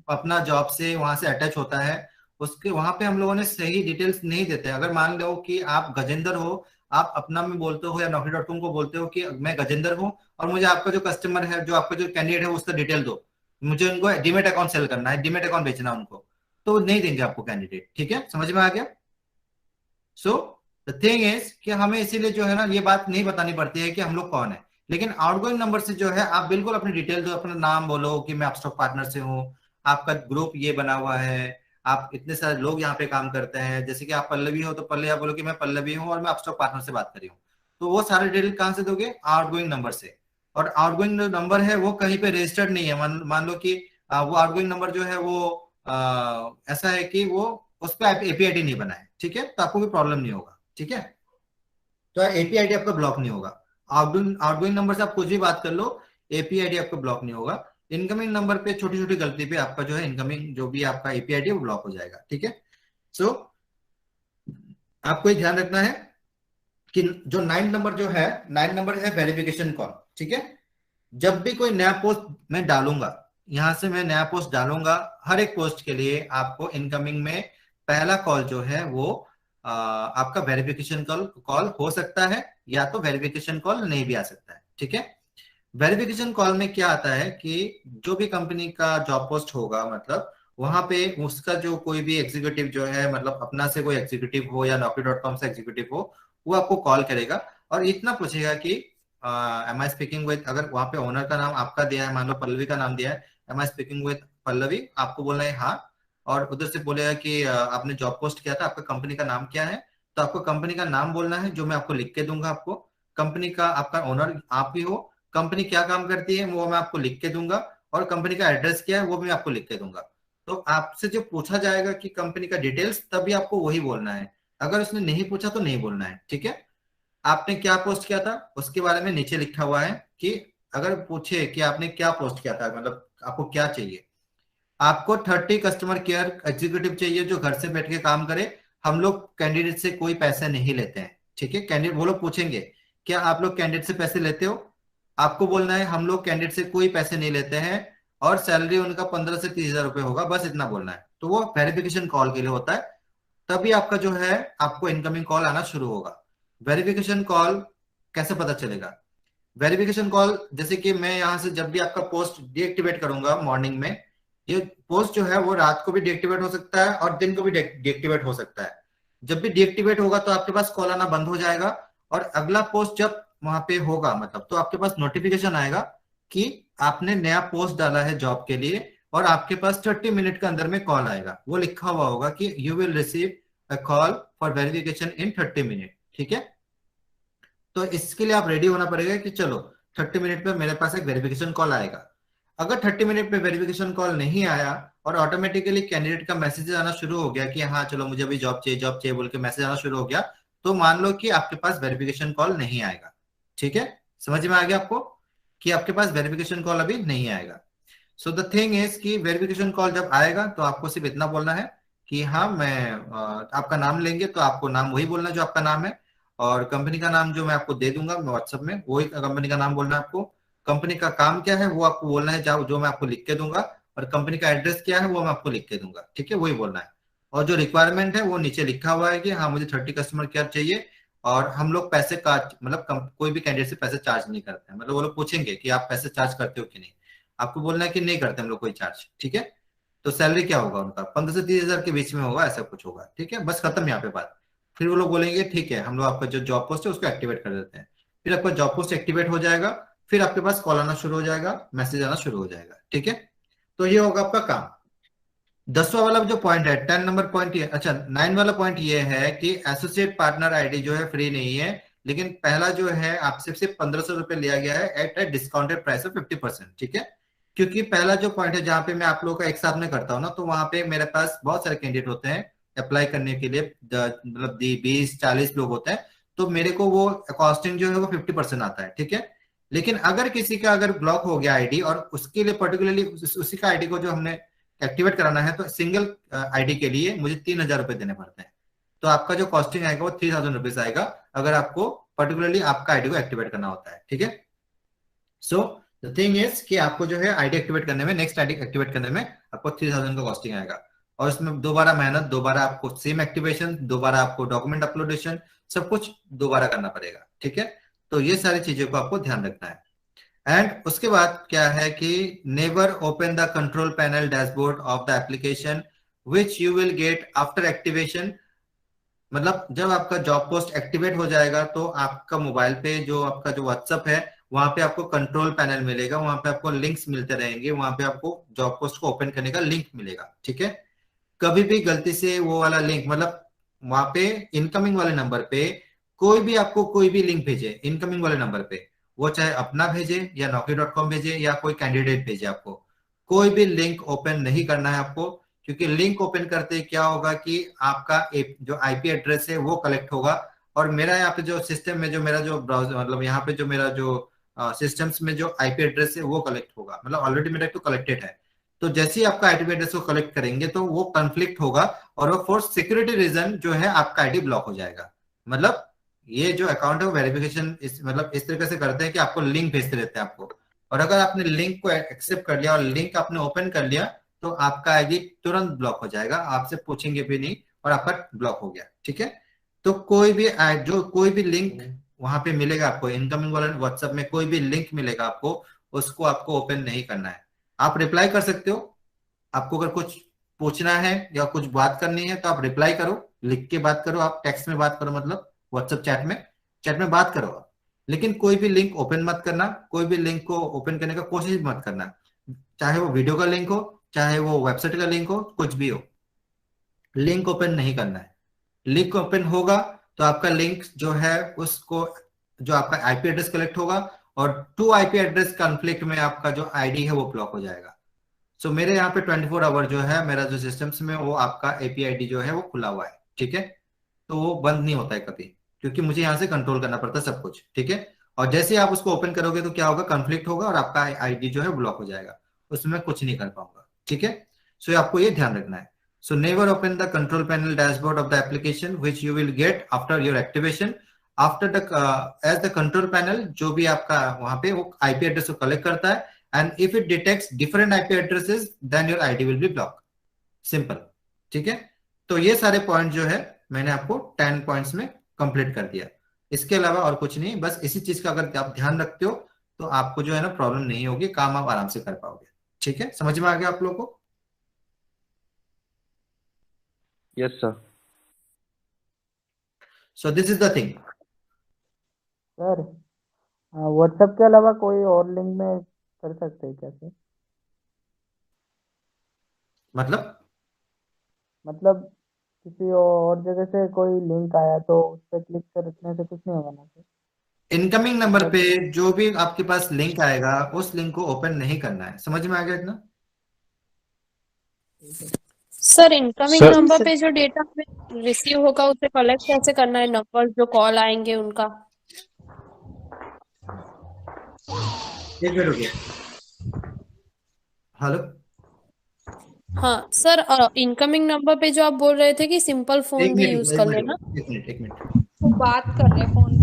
अपना जॉब से, वहां से अटैच होता है, उसके वहां पे हम लोगों ने सही डिटेल्स नहीं देते। अगर मान लो कि आप गजेंद्र हो, आप अपना में बोलते हो या naukri.com को बोलते हो कि मैं गजेंद्र हूँ और मुझे आपका जो कस्टमर है, जो आपका जो कैंडिडेट है उसका डिटेल दो, मुझे उनको डीमेट अकाउंट सेल करना है, डीमेट अकाउंट बेचना है उनको, तो नहीं देंगे आपको कैंडिडेट, ठीक है, समझ में आ गया। सो द थिंग इज कि हमें इसीलिए जो है ना ये बात नहीं बतानी पड़ती है कि हम लोग कौन है, लेकिन आउटगोइंग नंबर से जो है आप बिल्कुल अपनी डिटेल दो, अपना नाम बोलो कि मैं अपस्टॉक पार्टनर से हूँ, आपका ग्रुप ये बना हुआ है, आप इतने सारे लोग यहाँ पे काम करते हैं, जैसे कि आप पल्लवी हो तो पल्लवी आप बोलो कि मैं पल्लवी हूँ और मैं अपस्टॉक पार्टनर से बात कर रही हूँ, तो वो सारे डिटेल कहाँ से दोगे, आउटगोइंग नंबर से। और आउटगोइंग नंबर है वो कहीं पे रजिस्टर्ड नहीं है, मान लो कि वो आउटगोइंग नंबर जो है वो ऐसा है कि वो उस पर एपीआईडी नहीं बना है, ठीक है, तो आपको भी प्रॉब्लम नहीं होगा, ठीक है। तो एपीआईडी आपका ब्लॉक नहीं होगा, आउटगोइंग नंबर से आप कुछ भी बात कर लो, एपीआईडी आपका ब्लॉक नहीं होगा। इनकमिंग नंबर पे छोटी छोटी गलती पे आपका जो है इनकमिंग जो भी आपका एपीआई आईडी वो ब्लॉक हो जाएगा। ठीक है, सो आपको ये ध्यान रखना है कि जो 9 नंबर जो है, 9 नंबर है वेरिफिकेशन कॉल। ठीक है, जब भी कोई नया पोस्ट मैं डालूंगा, यहां से मैं नया पोस्ट डालूंगा, हर एक पोस्ट के लिए आपको इनकमिंग में पहला कॉल जो है वो आपका वेरिफिकेशन कॉल हो सकता है, या तो वेरिफिकेशन कॉल नहीं भी आ सकता है। ठीक है, वेरिफिकेशन कॉल में क्या आता है कि जो भी कंपनी का जॉब पोस्ट होगा, मतलब वहां पे उसका जो कोई भी एग्जीक्यूटिव जो है, मतलब अपना से कोई एग्जीक्यूटिव हो या naukri.com से एग्जीक्यूटिव हो, वो आपको कॉल करेगा और इतना पूछेगा कि एम आई स्पीकिंग विद, अगर वहां पे ओनर का नाम आपका दिया है, मान लो पल्लवी का नाम दिया है, am I speaking with Pallavi, आपको बोलना है हाँ, और उधर से बोलेगा कि आपने जॉब पोस्ट किया था, आपका कंपनी का नाम क्या है, तो आपको कंपनी का नाम बोलना है, जो मैं आपको लिख के दूंगा। आपको कंपनी का, आपका ओनर आप ही हो, कंपनी क्या काम करती है वो मैं आपको लिख के दूंगा, और कंपनी का एड्रेस क्या है वो भी आपको लिख के दूंगा। तो आपसे जो पूछा जाएगा कि कंपनी का डिटेल्स, तभी आपको वही बोलना है। अगर उसने नहीं पूछा तो नहीं बोलना है। ठीक है, आपने क्या पोस्ट किया था उसके बारे में नीचे लिखा हुआ है कि अगर पूछे कि आपने क्या पोस्ट किया था, मतलब आपको क्या चाहिए, आपको 30 कस्टमर केयर एग्जीक्यूटिव चाहिए जो घर से बैठ के काम करे। हम लोग कैंडिडेट से कोई पैसे नहीं लेते हैं। ठीक है, कैंडिडेट, वो लोग पूछेंगे क्या आप लोग कैंडिडेट से पैसे लेते हो, आपको बोलना है हम लोग कैंडिडेट से कोई पैसे नहीं लेते हैं, और सैलरी उनका 15 से 30 हजार रुपए होगा, बस इतना बोलना है। तो वो वेरिफिकेशन कॉल के लिए होता है, तभी आपका जो है आपको इनकमिंग कॉल आना शुरू होगा। वेरिफिकेशन कॉल कैसे पता चलेगा? वेरिफिकेशन कॉल, जैसे कि मैं यहाँ से जब भी आपका पोस्ट डीएक्टिवेट करूंगा मॉर्निंग में, ये पोस्ट जो है वो रात को भी डीएक्टिवेट हो सकता है और दिन को भी डीएक्टिवेट हो सकता है। जब भी डीएक्टिवेट होगा तो आपके पास कॉल आना बंद हो जाएगा, और अगला पोस्ट जब वहां पे होगा, मतलब तो आपके पास नोटिफिकेशन आएगा कि आपने नया पोस्ट डाला है जॉब के लिए, और आपके पास 30 मिनट के अंदर में कॉल आएगा। वो लिखा हुआ होगा कि you will receive a call for verification in 30 minute. ठीक है, तो इसके लिए आप रेडी होना पड़ेगा कि चलो 30 मिनट पे मेरे पास एक वेरिफिकेशन कॉल आएगा। अगर 30 मिनट पे वेरिफिकेशन कॉल नहीं आया और ऑटोमेटिकली कैंडिडेट का मैसेज आना शुरू हो गया कि हाँ चलो मुझे अभी जॉब चाहिए बोल के मैसेज आना शुरू हो गया, तो मान लो कि आपके पास वेरिफिकेशन कॉल नहीं आएगा। ठीक है, समझ में आ गया आपको कि आपके पास वेरिफिकेशन कॉल अभी नहीं आएगा। सो द थिंग इज कि वेरिफिकेशन कॉल जब आएगा तो आपको सिर्फ इतना बोलना है कि हाँ मैं आपका नाम लेंगे, तो आपको नाम वही बोलना जो आपका नाम है, और कंपनी का नाम जो मैं आपको दे दूंगा व्हाट्सएप में, वही कंपनी का नाम बोलना है आपको। कंपनी का काम क्या है वो आपको बोलना है, जो मैं आपको लिख के दूंगा, और कंपनी का एड्रेस क्या है वो मैं आपको लिख के दूंगा। ठीक है, वही बोलना है। और जो रिक्वायरमेंट है वो नीचे लिखा हुआ है कि हाँ मुझे 30 कस्टमर केयर चाहिए, और हम लोग पैसे का मतलब कोई भी कैंडिडेट से पैसे चार्ज नहीं करते हैं। मतलब वो लोग पूछेंगे कि आप पैसे चार्ज करते हो कि नहीं, आपको बोलना है कि नहीं करते हम लोग कोई चार्ज। ठीक है, तो सैलरी क्या होगा उनका 15 से 30 हजार के बीच में होगा, ऐसा कुछ होगा। ठीक है, बस खत्म यहाँ पे बात। फिर वो लोग बोलेंगे ठीक है हम लोग आपका जो जॉब पोस्ट है उसको एक्टिवेट कर देते हैं। फिर आपका जॉब पोस्ट एक्टिवेट हो जाएगा, फिर आपके पास कॉल आना शुरू हो जाएगा, मैसेज आना शुरू हो जाएगा। ठीक है, तो ये होगा आपका काम। 10वां वाला जो पॉइंट है, 10 नंबर पॉइंट ये, अच्छा 9 वाला पॉइंट ये है कि एसोसिएट पार्टनर आईडी जो है फ्री नहीं है, लेकिन पहला जो है आपसे सिर्फ 1500 रुपए लिया गया है at a discounted price of 50%। ठीक है, क्योंकि पहला जो पॉइंट है जहां पे मैं आप लोगों का एक साथ में करता हूँ ना, तो वहां पे मेरे पास बहुत सारे कैंडिडेट होते हैं अप्लाई करने के लिए, मतलब 20-40 लोग होते हैं, तो मेरे को वो कॉस्टिंग जो है वो 50% आता है। ठीक है, लेकिन अगर किसी का अगर ब्लॉक हो गया आईडी, और उसके लिए पर्टिकुलरली उसी का आईडी को जो हमने एक्टिवेट कराना है, तो सिंगल आईडी के लिए मुझे 3000 रुपए देने पड़ते हैं। तो आपका जो कॉस्टिंग आएगा वो 3000 रुपीज आएगा, अगर आपको पर्टिकुलरली आपका आईडी को एक्टिवेट करना होता है। ठीक है, सो द थिंग इज कि आपको जो है आईडी एक्टिवेट करने में, नेक्स्ट आईडी एक्टिवेट करने में आपको 3000 का कॉस्टिंग आएगा, और इसमें दोबारा मेहनत, दोबारा आपको सेम एक्टिवेशन, दोबारा आपको डॉक्यूमेंट अपलोडेशन, सब कुछ दोबारा करना पड़ेगा। ठीक है, तो ये सारी चीजों को आपको ध्यान रखना है। एंड उसके बाद क्या है कि never open the control panel dashboard of the application which you will get after activation. मतलब जब आपका जॉब पोस्ट एक्टिवेट हो जाएगा तो आपका मोबाइल पे जो आपका जो व्हाट्सएप है वहां पे आपको कंट्रोल पैनल मिलेगा, वहां पे आपको लिंक्स मिलते रहेंगे, वहां पे आपको जॉब पोस्ट को ओपन करने का लिंक मिलेगा। ठीक है, कभी भी गलती से वो वाला लिंक, मतलब वहां पे इनकमिंग वाले नंबर पे कोई भी आपको कोई भी लिंक भेजे इनकमिंग वाले नंबर पे, वो चाहे अपना भेजे या naukri.com भेजे या कोई कैंडिडेट भेजे, आपको कोई भी लिंक ओपन नहीं करना है आपको, क्योंकि लिंक ओपन करते क्या होगा कि आपका जो आईपी एड्रेस है वो कलेक्ट होगा, और मेरा यहाँ पे जो सिस्टम में जो मेरा जो ब्राउजर, मतलब यहाँ पे जो मेरा जो सिस्टम्स में जो आईपी एड्रेस है वो कलेक्ट होगा, मतलब ऑलरेडी मेरा तो कलेक्टेड है। तो जैसे ही आपका आईपी एड्रेस को कलेक्ट करेंगे तो वो कन्फ्लिक्ट होगा और वो फॉर सिक्योरिटी रीजन जो है आपका आईडी ब्लॉक हो जाएगा। मतलब ये जो अकाउंट है वो वेरिफिकेशन मतलब इस तरीके से करते हैं कि आपको लिंक भेजते रहते हैं आपको, और अगर आपने लिंक को एक्सेप्ट कर लिया और लिंक आपने ओपन कर लिया तो आपका आईडी तुरंत ब्लॉक हो जाएगा, आपसे पूछेंगे भी नहीं और आपका ब्लॉक हो गया। ठीक है, तो कोई भी लिंक वहां पे मिलेगा आपको, इनकमिंग वाला व्हाट्सएप में कोई भी लिंक मिलेगा आपको, उसको आपको ओपन नहीं करना है। आप रिप्लाई कर सकते हो, आपको अगर कुछ पूछना है या कुछ बात करनी है तो आप रिप्लाई करो, लिख के बात करो, आप टेक्स्ट में बात करो, मतलब व्हाट्सएप चैट में बात करो आप। लेकिन कोई भी लिंक ओपन मत करना, कोई भी लिंक को ओपन करने का कोशिश मत करना, चाहे वो वीडियो का लिंक हो, चाहे वो वेबसाइट का लिंक हो, कुछ भी हो, लिंक ओपन नहीं करना है। लिंक ओपन होगा तो आपका लिंक जो है उसको जो आपका आईपी एड्रेस कलेक्ट होगा और 2 आईपी एड्रेस कॉन्फ्लिक्ट में आपका जो आईडी है वो ब्लॉक हो जाएगा। सो मेरे यहाँ पे 24 आवर जो है मेरा जो सिस्टम्स में वो आपका एपी आईडी जो है वो खुला हुआ है। ठीक है, तो वो बंद नहीं होता है कभी, क्योंकि मुझे यहाँ से कंट्रोल करना पड़ता है सब कुछ। ठीक है, और जैसे ही आप उसको ओपन करोगे तो क्या होगा, कॉन्फ्लिक्ट होगा और आपका आईडी जो है ब्लॉक हो जाएगा, उसमें कुछ नहीं कर पाऊंगा। ठीक है, सो आपको ये ध्यान रखना है। So never open the control panel dashboard of the application which you will get after your activation. After the as the control panel जो भी आपका वहां पे वो IP एड्रेस को कलेक्ट करता है and if it detects different IP addresses then your ID will be blocked. Simple. ठीक है, तो ये सारे पॉइंट जो है मैंने आपको 10 पॉइंट्स में कंप्लीट कर दिया। इसके अलावा और कुछ नहीं, बस इसी चीज का अगर आप ध्यान रखते हो तो आपको जो है ना प्रॉब्लम नहीं होगी, काम आप आराम से कर पाओगे। ठीक है, समझ में आ गया आप लोगों को? Yes sir. So this is the thing. Sir WhatsApp के अलावा कोई और लिंक में कर सकते हैं क्या सर? मतलब किसी और जगह से कोई लिंक आया तो उस पर क्लिक करने से कुछ नहीं होगा ना सर? इनकमिंग नंबर पे जो भी आपके पास लिंक आएगा उस लिंक को ओपन नहीं करना है। समझ में आ गया इतना? सर इनकमिंग सर नंबर पे जो डेटा रिसीव होगा उसे कलेक्ट कैसे करना है, नंबर जो कॉल आएंगे उनका? एक मिनट रुकिए। हेलो, हाँ सर, इनकमिंग नंबर पे जो आप बोल रहे थे कि सिंपल एक फोन भी मिनट यूज एक कर मिनट लेना, एक मिनट। वो बात कर रहे हैं फोन पे।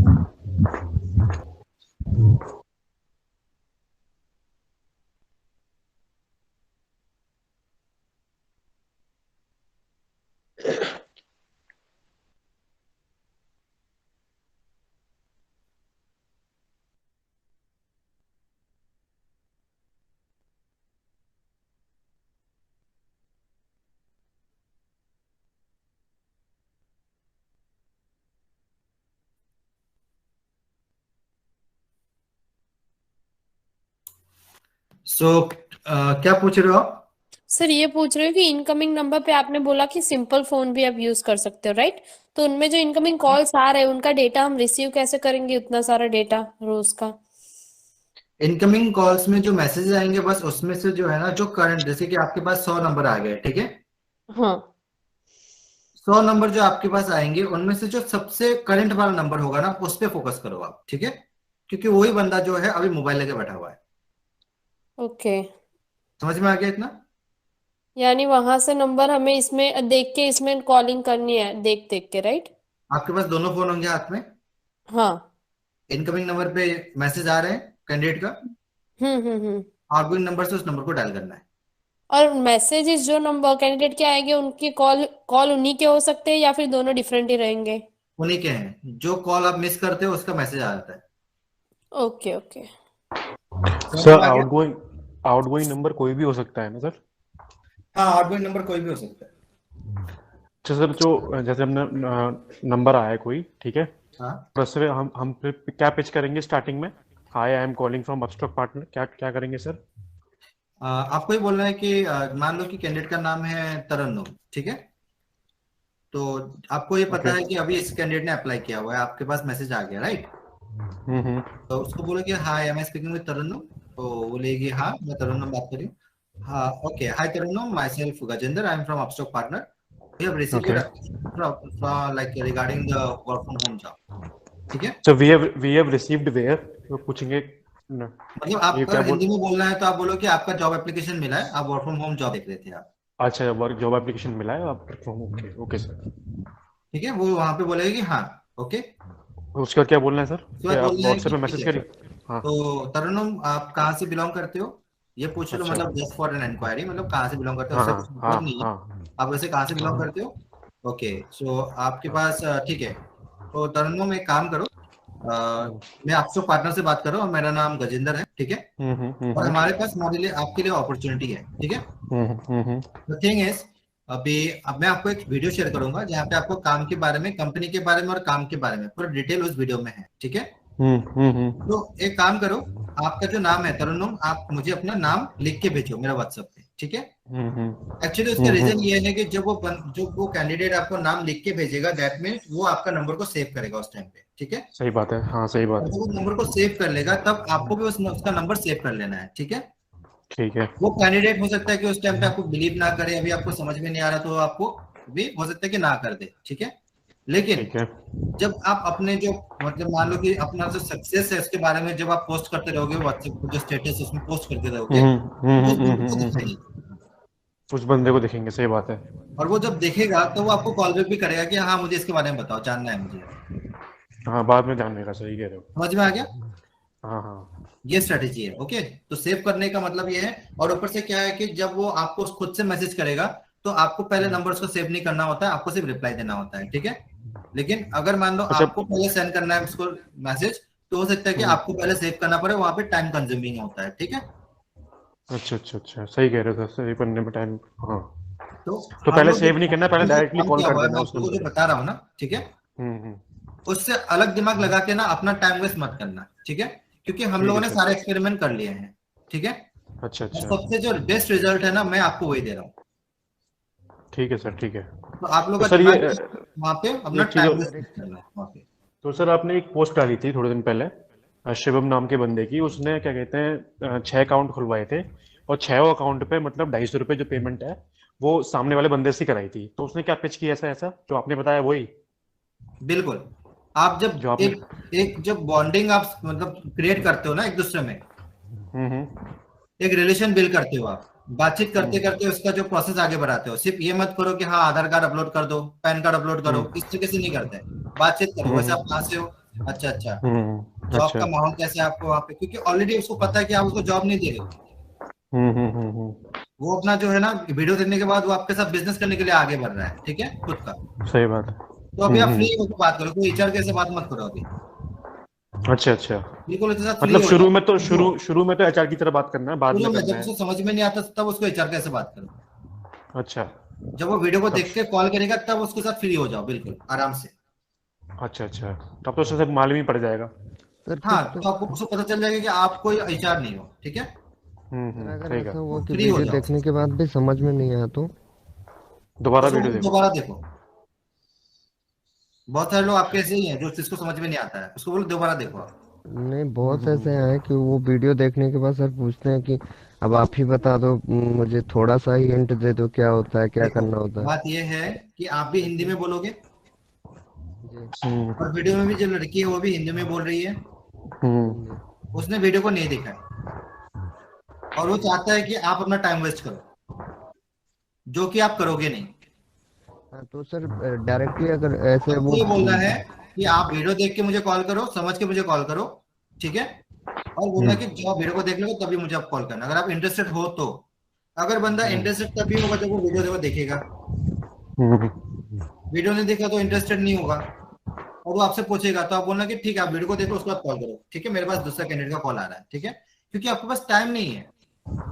क्या पूछ रहे हो आप? सर ये पूछ रहे हो कि इनकमिंग नंबर पे आपने बोला कि सिंपल फोन भी आप यूज कर सकते हो, राइट? तो उनमें जो इनकमिंग कॉल्स आ रहे हैं उनका डेटा हम रिसीव कैसे करेंगे, उतना सारा डेटा रोज का? इनकमिंग कॉल्स में जो मैसेज आएंगे बस उसमें से जो है ना, जो करंट, जैसे कि आपके पास 100 नंबर आ गए, ठीक है, हाँ 100 नंबर जो आपके पास आएंगे उनमें से जो सबसे करंट वाला नंबर होगा ना उस पर फोकस करो आप। ठीक है, क्योंकि वही बंदा जो है अभी मोबाइल लेके बैठा हुआ है। ओके, समझ में आ गया इतना? यानी वहां से नंबर हमें इसमें देख के इसमें कॉलिंग करनी है, देख देख के, राइट? आपके पास दोनों फोन होंगे हाथ में, हाँ। इनकमिंग नंबर पे मैसेज आ रहे हैं कैंडिडेट का, आउटगोइंग नंबर से उस नंबर को डायल करना है। और मैसेजेस जो नंबर कैंडिडेट के आएंगे उनकी कॉल उन्हीं के हो सकते हैं या फिर दोनों डिफरेंट ही रहेंगे? उन्हीं के हैं, जो कॉल आप मिस करते हो उसका मैसेज आ जाता है। Okay okay. Sir outgoing number कोई भी हो सकता है ना सर? हाँ, आउटगोइंग नंबर कोई भी हो सकता है। अच्छा सर, जो जैसे हमने नंबर आया है कोई, ठीक है, हाँ, तो उससे हम फिर क्या पिच करेंगे स्टार्टिंग में? Hi, I am calling from Upstox partner, क्या करेंगे सर? आपको ये बोलना है कि मान लो कि कैंडिडेट का नाम है तरन्नुम, ठीक है, तो आपको ये पता है कि अभी इस कैंडिडेट ने अप्लाई किया हुआ है, आपके पास मैसेज आ गया, राइट? तो उसको बोलो कि हाय, एम आई स्पीकिंग विद तरन्नुम, तो बोलेगी हाँ मैं तरन्नुम बात कर रही हूँ। हाँ, okay, hi Tarannum, myself Gajendra, I am from Upstox partner, we have received like regarding the work from home job. ठीक है, so we have received where, तो पूछेंगे मतलब ये आप क्या अगर बोल हिंदी में बोलना है तो आप बोलो कि आपका जॉब एप्लीकेशन मिला है, आप वर्क फ्रॉम होम जॉब देख रहे थे आप। अच्छा, वर्क जॉब एप्लीकेशन मिला है आप ओके ओके सर। ठीक है, वो वहां पे बोलेगा कि हाँ ओके। उसके बाद क्या बोलना है सर? उसके बाद क्या आप बोलना है व्हाट्सएप कि पे ठीक मैसेज है। करिए? हाँ। तो तरन्नुम, आप कहाँ से बिलोंग करते हो ये पूछ लो, अच्छा। मतलब जस्ट फॉर एन इंक्वायरी, मतलब कहाँ से बिलोंग करते हो, हाँ उससे हाँ कुछ हाँ मतलब नहीं है। हाँ आप वैसे कहाँ से बिलोंग हाँ करते हो? ओके, सो आपके हाँ। पास ठीक है। तो तरन्नुम एक काम करो, हम्म मैं आपसे पार्टनर से बात कर रहा हूँ, मेरा नाम गजेंद्र है, ठीक है। और हम्म हमारे पास हमारे लिए आपके लिए अपॉर्चुनिटी है, ठीक है। हम्म। द थिंग इज, अभी अब मैं आपको एक वीडियो शेयर करूंगा जहाँ पे आपको काम के बारे में, कंपनी के बारे में और काम के बारे में पूरा डिटेल उस वीडियो में है, ठीक है। हम्म। तो एक काम करो, आपका जो नाम है तरन्नुम, आप मुझे अपना नाम लिख के भेजो मेरा व्हाट्सएप पे, ठीक है। एक्चुअली उसका रीजन ये है कि जब वो कैंडिडेट आपको नाम लिख के भेजेगा, दैट मीन्स वो आपका नंबर को सेव करेगा उस टाइम पे, ठीक है। सही बात है, हाँ सही बात और जब है। वो नंबर को सेव कर लेगा तब आपको भी उसका नंबर सेव कर लेना है, ठीक है। ठीक है। वो कैंडिडेट हो सकता है कि उस टाइम पे आपको बिलीव ना करे, अभी आपको समझ में नहीं आ रहा तो आपको भी हो सकता है कि ना कर दे, ठीक है। लेकिन ठीक है। जब आप अपने जो, मतलब मान लो कि अपना जो सक्सेस है उसके बारे में जब आप पोस्ट करते रहोगे व्हाट्सएप पर, जो स्टेटस उसमें पोस्ट करते रहोगे, तो उस बंदे को हम्म। दिखाएगी। उस बंदे को देखेंगे, सही बात है। और वो जब देखेगा तो वो आपको कॉल बैक भी करेगा कि हाँ मुझे इसके बारे में बताओ, जानना है मुझे। हाँ, बाद में जानने का, सही कह रहे हो। समझ में आ गया? हाँ हाँ। ये स्ट्रेटेजी है, ओके। तो सेव करने का मतलब ये है। और ऊपर से क्या है कि जब वो आपको खुद से मैसेज करेगा तो आपको पहले नंबर उसको सेव नहीं करना होता है, आपको सिर्फ रिप्लाई देना होता है, ठीक है। लेकिन अगर मान लो अच्छा। आपको पहले सेंड करना है उसको मैसेज, तो हो सकता है कि आपको पहले सेव करना पड़े, वहां पे टाइम कंज्यूमिंग होता है, ठीक है। अच्छा, सही कह रहे हो सर, सही करने में टाइम। हाँ। तो तो हम पहले लोग सेव नहीं करना, पहले हम लोग डायरेक्टली काम कॉल क्या कर हुआ है, देना मैं उस आप लोगों नंबर को जो पे। बता रहा हूँ ना, ठीक है। हम्म। उससे अलग दिमाग लगा के ना अपना टाइम वेस्ट मत करना, ठीक है। क्योंकि हम ठीक लोगों है ने सर। सारे एक्सपेरिमेंट कर लिए हैं, ठीक है। अच्छा और अच्छा। सबसे जो बेस्ट रिजल्ट है ना, मैं आपको वही दे रहा हूँ। ठीक है सर, ठीक है। तो आप लोग तो का सर दिमाग ये वहां पे अपना एक चीज टाइम और। वेस्ट मत करना है वहां पे। तो सर आपने एक पोस्ट डाली थी थोड़े दिन पहले, शिवम नाम के बंदे की, उसने क्या कहते हैं 6 अकाउंट खुलवाए थे, और 6 अकाउंट पे मतलब 250 रुपये जो पेमेंट है वो सामने वाले बंदे से कराई थी। तो उसने क्या पिच किया, ऐसा ऐसा जो आपने बताया वही? बिल्कुल। आप जो जब आपने। एक जब बॉन्डिंग आप मतलब क्रिएट करते हो ना एक दूसरे में, हम्म। एक रिलेशन बिल्ड करते हो, आप बातचीत करते हम्म करते उसका जो प्रोसेस आगे बढ़ाते हो, सिर्फ ये मत करो कि हाँ आधार कार्ड अपलोड कर दो, पैन कार्ड अपलोड करो, हम्म इस तरीके से नहीं करते। बातचीत करो, वैसे आप कहाँ से हो, अच्छा अच्छा, जॉब अच्छा। का माहौल कैसे है आपको वहाँ पे, क्योंकि ऑलरेडी उसको पता है कि आप उसको जॉब नहीं दे रहे हो। हम्म। वो अपना जो है ना वीडियो देखने के बाद वो आपके साथ बिजनेस करने के लिए आगे बढ़ रहा है, ठीक है, खुद का। सही बात है। तो अभी आप फ्री हम्म। होकर बात करो, कोई एचआर कैसे बात मत करो अभी। अच्छा अच्छा। बिल्कुल उसके साथ फ्री मतलब हो शुरू जाओ। में तो जो शुरू में तो एचआर की तरह बात करना है, बाद शुरू में में करना जब है। उसको समझ में नहीं आता तब उसको एचआर कैसे बात करो। अच्छा। जब वो वीडियो को तब। देख के कॉल करेगा तब उसके साथ फ्री हो जाओ, बिल्कुल आराम से। अच्छा, तब तो उससे सब मालूम ही पड़ जाएगा। सर हाँ, फिर तो तो आपको उसको पता चल जाएगा कि आप कोई एचआर नहीं हो, ठीक है। सर अगर सही ऐसा कहा। हुआ कि फ्री हो वीडियो जाओ, देखने के बाद भी समझ में नहीं आया तो? दोबारा उसको वीडियो देखो। दोबारा देखो। बहुत सारे लोग आपके ऐसे ही हैं जो जिसको समझ में नहीं आता है, उसको बोलो दोबारा देखो आप। नहीं, बहुत ऐसे हैं कि वो वीडियो देखने के बाद सर पूछते हैं कि अब आप ही बता दो, मुझे थोड़ा सा ही हिंट दे दो, क्या होता है, क्या देखो, करना होता है। बात यह है कि आप भी हिंदी में बोलोगे जी। और वीडियो में भी जो लड़की है वो भी हिंदी में बोल रही है। जी। उसने वीडियो को नहीं देखा है और वो चाहता है कि आप अपना टाइम वेस्ट करो, जो कि आप करोगे नहीं। हाँ तो सर डायरेक्टली अगर ऐसे आपको वो ये बोलना है कि आप वीडियो देख के मुझे कॉल करो, समझ के मुझे कॉल करो, ठीक है। और बोलना कि जब आप वीडियो को देख लोगे तभी मुझे आप कॉल करना, अगर आप इंटरेस्टेड हो तो। अगर बंदा इंटरेस्टेड तभी होगा जब वो वीडियो देखो देखेगा, वीडियो नहीं देखा तो इंटरेस्टेड नहीं होगा। और वो आपसे पूछेगा तो आप बोलना कि ठीक है आप वीडियो को देखो उसके बाद कॉल करो, ठीक है, मेरे पास दूसरा कैंडिडेट का कॉल आ रहा है, ठीक है। क्योंकि आपके पास टाइम नहीं है,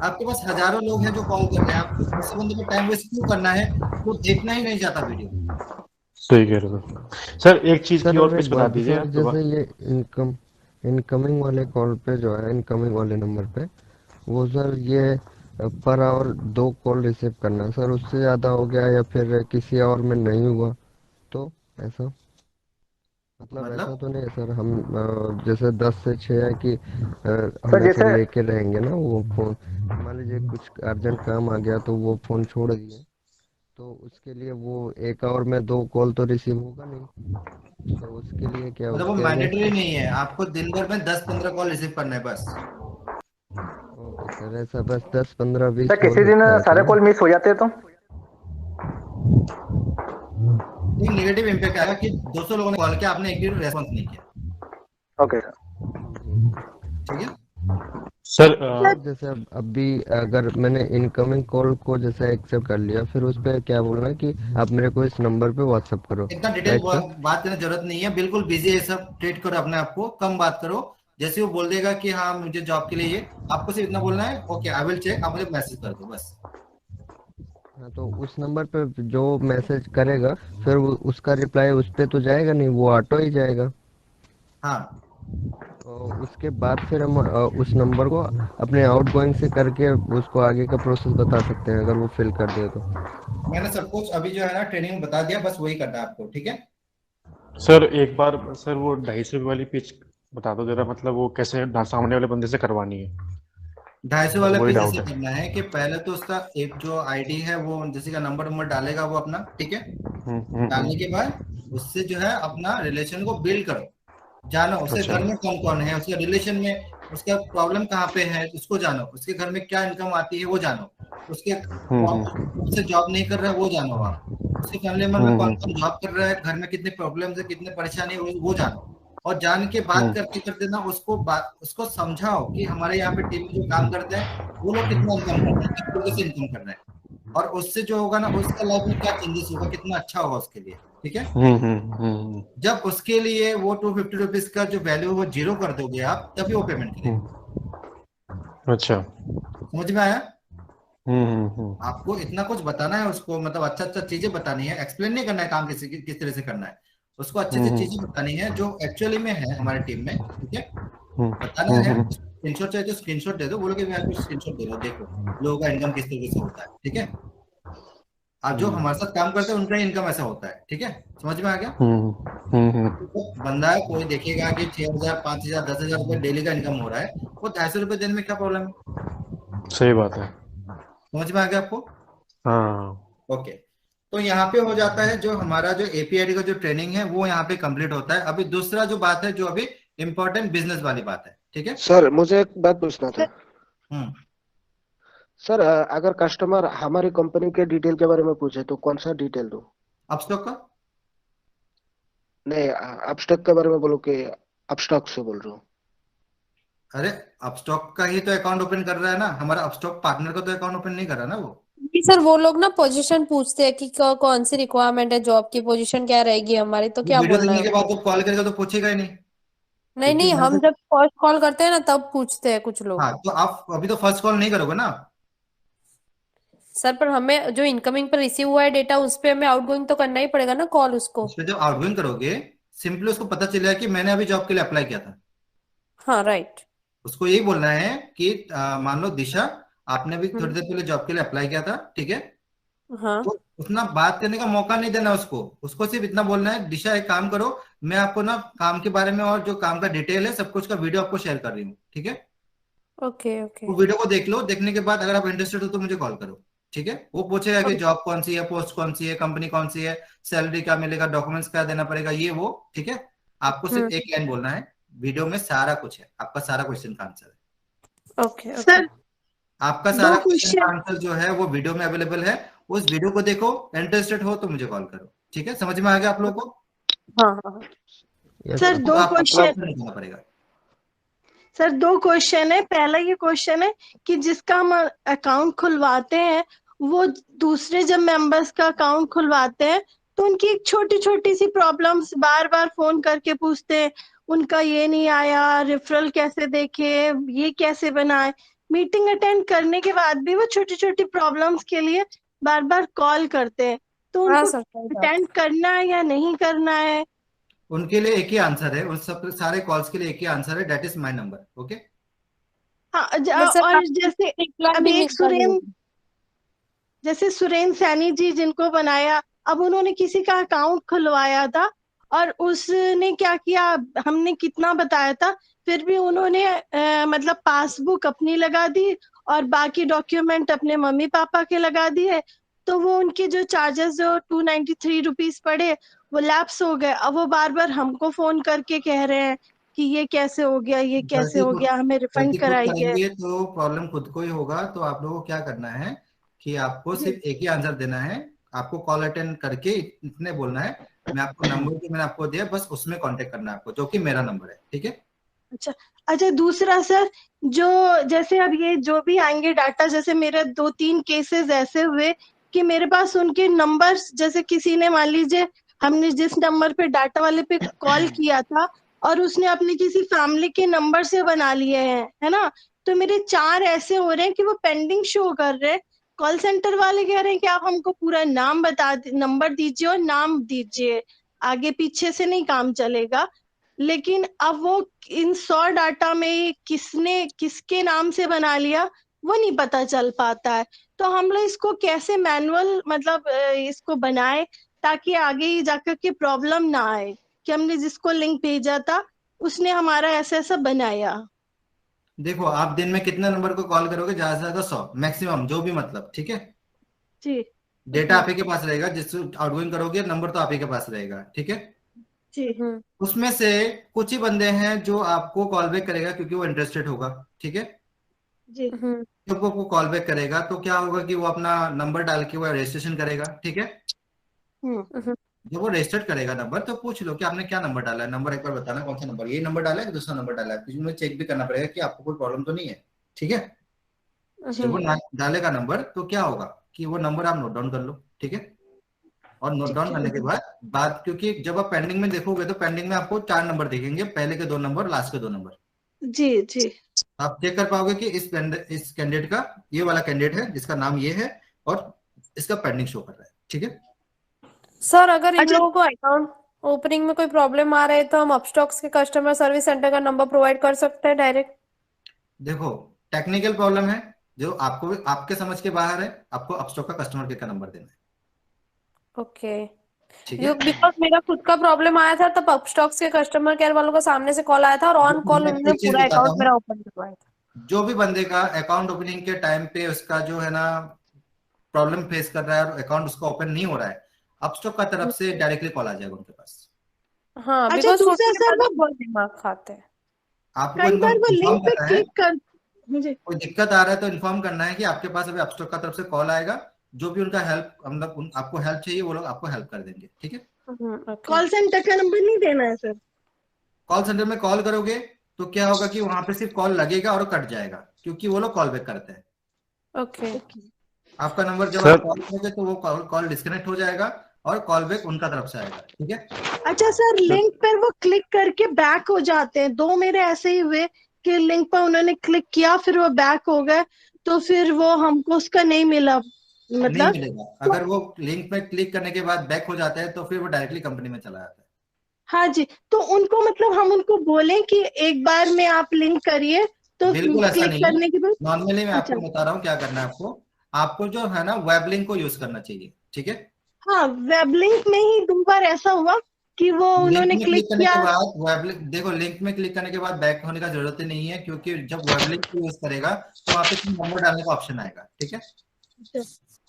आपके पास हजारों लोग हैं जो कॉल कर रहे हैं, आपको दूसरे बंदे में टाइम वेस्ट क्यों करना है, वो देखना ही नहीं चाहता वीडियो। सही कह रहे हो सर। एक चीज की सर। और और पिच एक बता बात दीजिए सर, आप जैसे दोबारा। ये इनकमिंग वाले कॉल पे जो है, इनकमिंग वाले नंबर पे, वो सर ये पर आवर 2 कॉल रिसीव करना है सर, उससे ज़्यादा हो गया या फिर किसी और में नहीं हुआ तो ऐसा? मतलब ऐसा मतलब तो नहीं है सर, हम जैसे 10 से 6 है कि सर हमेशा जैसे लेके रहेंगे ना वो फोन, मान लीजिए कुछ अर्जेंट काम आ गया तो वो फोन छोड़ दिए, तो उसके लिए वो 1 आवर में 2 कॉल तो रिसीव होगा नहीं, तो उसके लिए क्या मतलब वो उसके अगेंस्ट मैंडेटरी नहीं है, आपको दिन भर में 10-15 कॉल रिसीव करना है बस। ओके सर, ऐसा बस 10 15 20 सर हो किसी दिन सकता है ऐसा सारे ना? कॉल मिस हो जाते हैं तो? एक नेगेटिव इम्पैक्ट आएगा कि 200 लोगों ने कॉल किया, आपने एक भी रेस्पॉन्स नहीं किया। Okay sir. ठीक है सर जैसे अब अभी अगर मैंने इनकमिंग कॉल को जैसे एक्सेप्ट कर लिया, फिर उस पर क्या बोलना है कि आप मेरे को इस नंबर पे व्हाट्सअप करो, इतना डिटेल राइट सर? बात करने की जरूरत नहीं है, बिल्कुल बिजी है सब, ट्रीट करो अपने आप को, कम बात करो। जैसे वो बोल देगा कि हाँ मुझे जॉब के लिए ये, आपको सिर्फ इतना बोलना है ओके आई विल चेक, आप मुझे मैसेज कर दो बस। हाँ, तो उस नंबर पे जो मैसेज करेगा फिर उसका रिप्लाई उस पे तो जाएगा नहीं, वो ऑटो ही जाएगा। हाँ और उसके बाद फिर हम उस नंबर को अपने आउटगोइंग से करके उसको आगे का प्रोसेस बता सकते हैं अगर वो फिल कर दे तो। मैंने सब कुछ अभी जो है ना ट्रेनिंग में बता दिया, बस वही करना है आपको। ठीक है सर एक बार सर वो 250 वाली पिच बता दो जरा, मतलब वो कैसे सामने वाले बंदे से करवानी है, 250 वाला वही पेज डाउट ऐसे है। करना है कि पहले तो उसका एक जो आईडी है वो जैसे का नंबर नंबर डालेगा वो अपना, ठीक है। डालने के बाद उससे जो है अपना रिलेशन को बिल्ड करो, जानो उसके अच्छा घर में कौन कौन है, उसके रिलेशन में उसका प्रॉब्लम कहाँ पे है उसको जानो, उसके घर में क्या इनकम आती है वो जानो, उसके उससे जॉब नहीं कर रहा है वो जानो आप, उसके फैमिली मेंबर में कौन कौन जॉब कर रहा है, घर में कितने प्रॉब्लम्स है कितने परेशानी है वो जानो। और जान के बात करते करते ना उसको समझाओ कि हमारे यहाँ पे टीम में जो काम करते हैं वो लोग कितना इनकम कर रहे हैं, किस तरीके से इनकम कर रहे हैं, और उससे जो होगा ना उसका लाइफ में क्या चेंजेस होगा, कितना अच्छा होगा उसके लिए। ठीक है जब उसके लिए वो 250 रुपीज का जो वैल्यू वो जीरो कर दोगे आप, तभी वो पेमेंट करेगा। अच्छा समझ में आया? आपको इतना कुछ बताना है उसको, मतलब अच्छा अच्छा चीजें बतानी है, एक्सप्लेन नहीं करना है काम किस तरह से करना है, उसको अच्छे से चीजें बतानी है जो एक्चुअली में है हमारे टीम में। ठीक है बताना है, स्क्रीनशॉट चाहिए तो स्क्रीनशॉट दे दो, बोलो कि मैं आपको स्क्रीनशॉट दे रहा हूँ, देखो लोगों का इनकम किस तरीके से होता है। ठीक है आप जो हमारे साथ काम करते हैं उनका इनकम ऐसा होता है। ठीक है समझ में आ गया? तो बंदा है कोई देखेगा कि 6,000 5,000 10,000 रुपए डेली का इनकम हो रहा है, वो 250 रुपए देने में क्या प्रॉब्लम है? सही बात है। समझ में आ गया आपको? हाँ ओके तो यहाँ पे हो जाता है जो हमारा जो एपीआईडी का जो ट्रेनिंग है वो यहाँ पे कंप्लीट होता है। अभी दूसरा जो बात है जो अभी इम्पोर्टेंट बिजनेस वाली बात है। ठीक है सर मुझे एक बात पूछना था। सर अगर कस्टमर हमारी कंपनी के डिटेल के बारे में पूछे तो कौन सा डिटेल दूं? अपस्टॉक का नहीं, अपस्टॉक के बारे में बोलो कि अपस्टॉक से बोल रहा हूँ। अरे अपस्टॉक का ही तो अकाउंट ओपन कर रहा है ना, हमारा अपस्टॉक पार्टनर का तो अकाउंट ओपन नहीं कर रहा ना वो। जी सर, वो लोग ना पोजीशन पूछते हैं कि कौन सी रिक्वायरमेंट है, जॉब की पोजीशन क्या रहेगी हमारी, तो क्या वीडियो बोलना देखने है? के बाद तो कॉल करेगा तो पूछेगा ही नहीं, नहीं क्योंकि नहीं, मैं हम तो, जब फर्स्ट कॉल करते हैं ना तब पूछते हैं कुछ लोग। हाँ तो आप अभी तो फर्स्ट कॉल नहीं करोगे ना। सर पर हमें जो इनकमिंग पर रिसीव हुआ है डेटा उस पे हमें आउटगोइंग तो करना ही पड़ेगा ना कॉल उसको। उस पर जब आउटगोइंग करोगे सिंपली उसको पता चलेगा कि मैंने अभी जॉब के लिए अप्लाई किया था। हाँ राइट। उसको यही बोलना है कि मान लो दिशा आपने भी थोड़ी देर पहले जॉब के लिए अप्लाई किया था, ठीक है। हाँ तो उतना बात करने का मौका नहीं देना उसको, उसको सिर्फ इतना बोलना है दिशा एक काम करो, मैं आपको ना काम के बारे में और जो काम का डिटेल है सब कुछ का वीडियो आपको शेयर कर रही हूँ। ठीक है ओके ओके। वो वीडियो को देख लो, देखने के बाद अगर आप इंटरेस्टेड हो तो मुझे कॉल करो। ठीक है वो पूछेगा कि जॉब कौन सी है, पोस्ट कौन सी है, कंपनी कौन सी है, सैलरी क्या मिलेगा, डॉक्यूमेंट्स क्या देना पड़ेगा, ये वो। ठीक है आपको सिर्फ एक लाइन बोलना है, वीडियो में सारा कुछ है, आपका सारा क्वेश्चन का आंसर है। ओके सर आपका दो सारा क्वेश्चन का क्वेश्चन। आंसर जो है वो वीडियो में अवेलेबल है, उस वीडियो को देखो, इंटरेस्टेड हो तो मुझे कॉल करो। ठीक है समझ में आ गया आप लोगों को? हाँ हाँ सर तो दो आपको क्वेश्चन। प्रॉब्लम नहीं करना पड़ेगा। सर दो क्वेश्चन है। पहला ये क्वेश्चन है कि जिसका हम अकाउंट खुलवाते हैं वो दूसरे जब मेंबर्स का अकाउंट खुलवाते हैं तो उनकी एक छोटी छोटी सी प्रॉब्लम्स बार बार फोन करके पूछते हैं, उनका ये नहीं आया, रेफरल कैसे देखे, ये कैसे बनाए। मीटिंग अटेंड करने के बाद भी वो छोटी छोटी प्रॉब्लम्स के लिए बार बार कॉल करते हैं, तो हाँ उनको सर सही बात। अटेंड करना है या नहीं करना है? उनके लिए एक ही आंसर है, उन सब सारे कॉल्स के लिए एक ही आंसर है, that is my number. Okay हाँ बट सर और जैसे रिप्लाई भी अभी एक मिलता नहीं। जैसे सुरेंद्र सैनी जी जिनको बनाया, अब उन्होंने किसी का अकाउंट खुलवाया था और उसने क्या किया, हमने कितना बताया था, फिर भी उन्होंने मतलब पासबुक अपनी लगा दी और बाकी डॉक्यूमेंट अपने मम्मी पापा के लगा दिए तो वो उनके जो चार्जेस जो 293 रुपीज पड़े वो लैप्स हो गए। अब वो बार बार हमको फोन करके कह रहे हैं कि ये कैसे हो गया, ये कैसे हो गया, हमें रिफंड गलती खुद कराइए। करेंगे तो प्रॉब्लम खुद को ही होगा। तो आप लोगों को क्या करना है कि आपको सिर्फ एक ही आंसर देना है। आपको कॉल अटेंड करके इतने बोलना है, मैं आपको नंबर जो मैंने आपको दिया बस उसमें कांटेक्ट करना है आपको, जो कि मेरा नंबर है, ठीक है। अच्छा दूसरा सर, जो जैसे अब ये जो भी आएंगे डाटा, जैसे मेरे 2-3 केसेस ऐसे हुए कि मेरे पास उनके नंबर्स, जैसे किसी ने मान लीजिए हमने जिस नंबर पे डाटा वाले पे कॉल किया था और उसने अपने किसी फैमिली के नंबर से बना लिए हैं, है ना। तो मेरे 4 ऐसे हो रहे हैं कि वो पेंडिंग शो कर रहे हैं। कॉल सेंटर वाले कह रहे हैं कि आप हमको पूरा नाम नंबर दीजिए और नाम दीजिए, आगे पीछे से नहीं काम चलेगा। लेकिन अब वो इन 100 डाटा में किसने किसके नाम से बना लिया वो नहीं पता चल पाता है। तो हम लोग इसको कैसे मैनुअल मतलब इसको बनाए ताकि आगे जाकर के प्रॉब्लम ना आए कि हमने जिसको लिंक भेजा था उसने हमारा ऐसा ऐसा बनाया। देखो आप दिन में कितने नंबर को कॉल करोगे? ज्यादा से ज्यादा 100 मैक्सिमम, जो भी मतलब, ठीक है। जी डेटा आप ही के पास रहेगा, जिस आउटगोइंग करोगे नंबर तो आप ही के पास रहेगा, ठीक है। जी उसमें से कुछ ही बंदे हैं जो आपको कॉल बैक करेगा क्योंकि वो इंटरेस्टेड होगा, ठीक है। जी जब वो कॉल बैक करेगा तो क्या होगा कि वो अपना नंबर डाल के वो रजिस्ट्रेशन करेगा, ठीक है। जब वो रजिस्टर करेगा नंबर तो पूछ लो कि आपने क्या नंबर डाला है, नंबर एक बार बताना कौन सा नंबर, यही नंबर डाला है कि दूसरा नंबर डाला है, क्योंकि मुझे चेक भी करना पड़ेगा कि आपको कोई प्रॉब्लम तो नहीं है, ठीक है। जब वो डालेगा नंबर तो क्या होगा कि वो नंबर आप नोट डाउन कर लो, ठीक है। और नोट डाउन करने के बाद क्योंकि जब आप पेंडिंग में देखोगे तो पेंडिंग में आपको 4 नंबर दिखेंगे, पहले के 2 नंबर, लास्ट के 2 नंबर। जी जी आप चेक कर पाओगे कि इस कैंडिडेट का, ये वाला कैंडिडेट है जिसका नाम ये है और इसका पेंडिंग शो कर रहा है, ठीक है। सर अगर इन लोगों को अकाउंट ओपनिंग में कोई प्रॉब्लम आ रहा है तो हम अपस्टॉक्स के कस्टमर सर्विस सेंटर का नंबर प्रोवाइड कर सकते हैं डायरेक्ट? देखो टेक्निकल प्रॉब्लम है जो आपको आपके समझ के बाहर है, आपको अपस्टॉक का कस्टमर केयर का नंबर देना है। ओके, ठीक है। बिकॉज मेरा खुद का प्रॉब्लम आया था तब अपस्टॉक्स के कस्टमर केयर वालों का सामने से कॉल आया था और ऑन कॉल उन्होंने एक चीज पूरा बताता अकाउंट मेरा हूँ, ओपन करवाया था। जो भी बंदे का अकाउंट ओपनिंग के टाइम पे उसका जो है ना प्रॉब्लम फेस कर रहा है और अकाउंट उसका ओपन नहीं हो रहा है, अपस्टॉक का तरफ से डायरेक्टली कॉल आ जाएगा उनके पास। हाँ, अच्छा बिकॉज दूसरा सर वो बहुत दिमाग खाते हैं। आपको कई बार वो इन्फॉर्म लिंक पे करना है, क्लिक कर मुझे कोई दिक्कत आ रहा है तो इन्फॉर्म करना है कि आपके पास अभी अपस्टॉक का तरफ से कॉल आएगा, जो भी उनका हेल्प मतलब आपको हेल्प चाहिए वो लोग आपको हेल्प कर देंगे, ठीक है। कॉल सेंटर का नंबर नहीं देना है सर? कॉल सेंटर में कॉल करोगे तो क्या होगा कि वहां पे सिर्फ कॉल लगेगा और कट जाएगा, क्योंकि वो लोग कॉल बैक करते हैं। ओके, आपका नंबर जब आप कॉल करोगे तो वो कॉल डिस्कनेक्ट हो जाएगा और कॉल बैक उनका तरफ से आएगा, ठीक है। अच्छा सर, लिंक पर वो क्लिक करके बैक हो जाते हैं, 2 मेरे ऐसे ही हुए कि लिंक पर उन्होंने क्लिक किया फिर वो बैक हो गए, तो फिर वो हमको उसका नहीं मिला, मतलब नहीं मिलेगा। अगर वो लिंक पे क्लिक करने के बाद बैक हो जाता है तो फिर वो डायरेक्टली कंपनी में चला जाता है। हाँ जी, तो उनको मतलब हम उनको बोलें कि एक बार में आप लिंक करिए तो बिल्कुल ऐसा क्लिक नहीं करने के बाद नॉर्मली मैं आपको बता रहा हूँ क्या करना है। आपको जो है ना वेब लिंक को यूज करना चाहिए, ठीक है। हाँ, वेब लिंक में ही 2 बार ऐसा हुआ कि वो उन्होंने क्लिक करने किया। के बाद वेब लिंक देखो, लिंक में क्लिक करने के बाद बैक होने का जरूरत ही नहीं है, क्योंकि जब वेब लिंक को यूज करेगा तो वहाँ पे नंबर डालने का ऑप्शन आएगा, ठीक है।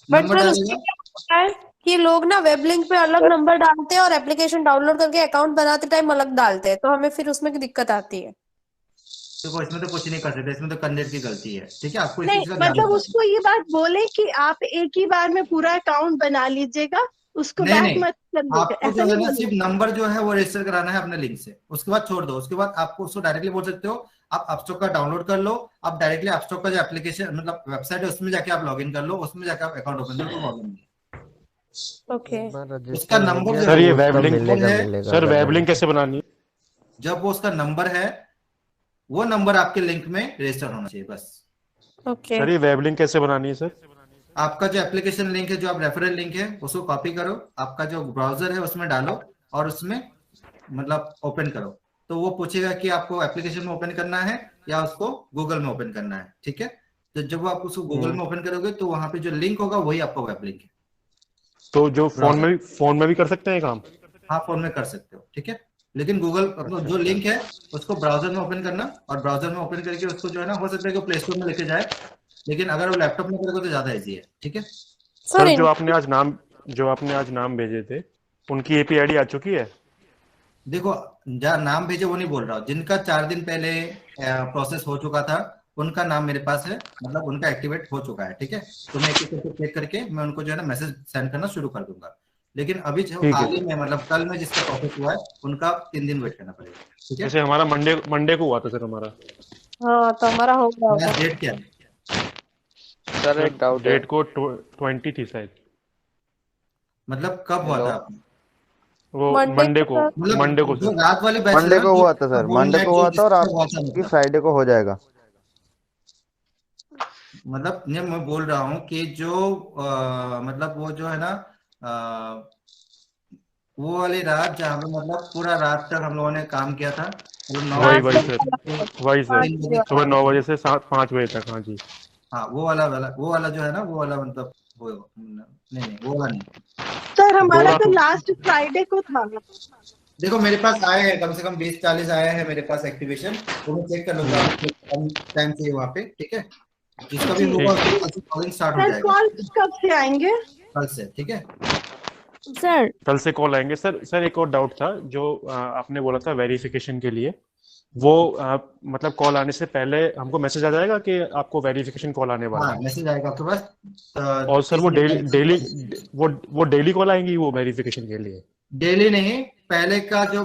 बट नंबर सर उसमें क्या होता है कि लोग ना वेब लिंक पे अलग नंबर डालते हैं और एप्लीकेशन डाउनलोड करके अकाउंट बनाते टाइम अलग डालते हैं, तो हमें फिर उसमें की दिक्कत आती है। देखो इसमें तो कुछ नहीं कर सकते, इसमें तो कैंडिडेट की गलती है, ठीक है। आपको इस नहीं चीज का ध्यान मतलब रखना उसको ये बात बोले कि आप एक ही बार में पूरा अकाउंट बना लीजिएगा, उसको नहीं, बैक मत कर आपको जो है ना सिर्फ नंबर जो है वो रजिस्टर कराना है अपने लिंक से, उसके बाद छोड़ दो। उसके बाद आपको उसको डायरेक्टली बोल सकते हो आप अपस्टॉक का डाउनलोड कर लो, आप डायरेक्टली अपस्टॉक का जो एप्लीकेशन मतलब वेबसाइट है उसमें जाके आप लॉगिन कर लो, उसमें जाके आप अकाउंट ओपन कर लो, प्रॉब्लम नहीं है। ओके, उसका नंबर सर ये वेब लिंक है, सर वेब लिंक कैसे बनानी है? जब वो उसका नंबर है वो नंबर आपके लिंक में रजिस्टर होना चाहिए बस। ओके, सर ये वेब लिंक कैसे बनानी है सर? आपका जो एप्लीकेशन लिंक है, जो आप रेफरल लिंक है उसको कॉपी करो, आपका जो ब्राउजर है उसमें डालो और उसमें मतलब ओपन करो, तो वो पूछेगा कि आपको एप्लीकेशन में ओपन करना है या उसको गूगल में ओपन करना है, ठीक है। तो जब आप उसको गूगल में ओपन करोगे तो वहां पे जो लिंक होगा वही आपका वेब लिंक है। तो जो फोन में भी कर सकते हैं काम? हाँ फोन में कर सकते हो, ठीक है। लेकिन गूगल जो लिंक है उसको ब्राउजर में ओपन करना, और ब्राउजर में ओपन करके उसको जो है ना हो सकता है कि प्ले स्टोर में लेके जाए, लेकिन अगर वो लैपटॉप में करोगे तो ज्यादा इजी है, ठीक है। सर सर जो आपने आज नाम भेजे थे उनकी एपीआई आईडी आ चुकी है? देखो, जहाँ नाम भेजे वो नहीं बोल रहा हूँ, जिनका 4 दिन पहले प्रोसेस हो चुका था उनका नाम मेरे पास है, मतलब उनका एक्टिवेट हो चुका है, ठीक है। तो मैं एक एक करके चेक करके मैं उनको जो है ना मैसेज सेंड करना शुरू कर दूंगा। लेकिन अभी जो ठीक है हाल ही सर। में मतलब कल में जिसका प्रोसेस हुआ है उनका 3 दिन वेट करना पड़ेगा, ठीक है। जैसे हमारा मंडे को हुआ था सर हमारा। हाँ तो हमारा हो गया होगा। डेट क्या है? सर सर एक डाउट है। डेट को 20 थी शायद। मतलब कब हुआ हेलो। था आपने? वो मंडे मंडे को को सर। मतलब मंडे को जो सर। रात वाली बैच है मंडे ना, को जो हुआ था सर, होल मंडे नाइट को जो हुआ था और जिसका हुआ था, आपकी फ्राइडे को हो जाएगा। मतलब ये मैं बोल रहा हूँ कि जो मतलब वो जो है ना, अ, वो वाली रात जहाँ पे मतलब पूरा रात तक हम लोगों ने काम किया था, मतलब 9 बजे वही आज वही तो सर। वाला वही सर। 3 बजे सुबह 7 9 बजे। बजे से 5 बजे तक। हाँ जी। हाँ, वो वाला जो है ना, वो वाला मतलब वो नहीं नहीं, वो वाला नहीं। सर दो हमारा रात तो लास्ट फ्राइडे को था। देखो मेरे पास आए हैं कम से कम 20-40 आए हैं मेरे पास एक्टिवेशन, वो मैं चेक कर लूंगा अभी कम टाइम से वहाँ पे, ठीक है। जिसका भी जी होगा ठीक। उसके कल से कॉलिंग स्टार्ट हो सर जाएगा, कॉल कब से आएंगे? कल से, ठीक है। सर। कल से कॉल आएंगे सर। सर एक और डाउट था जो आपने बोला था वेरिफिकेशन के लिए, वो मतलब कॉल आने से पहले हमको मैसेज आ जाएगा कि आपको वेरिफिकेशन कॉल आने वाला हाँ, है? मैसेज आएगा आपके पास और सर 30 वो मिनट डेली डेली पहले। वो डेली कॉल आएंगी वो वेरिफिकेशन के लिए? डेली नहीं, पहले का जो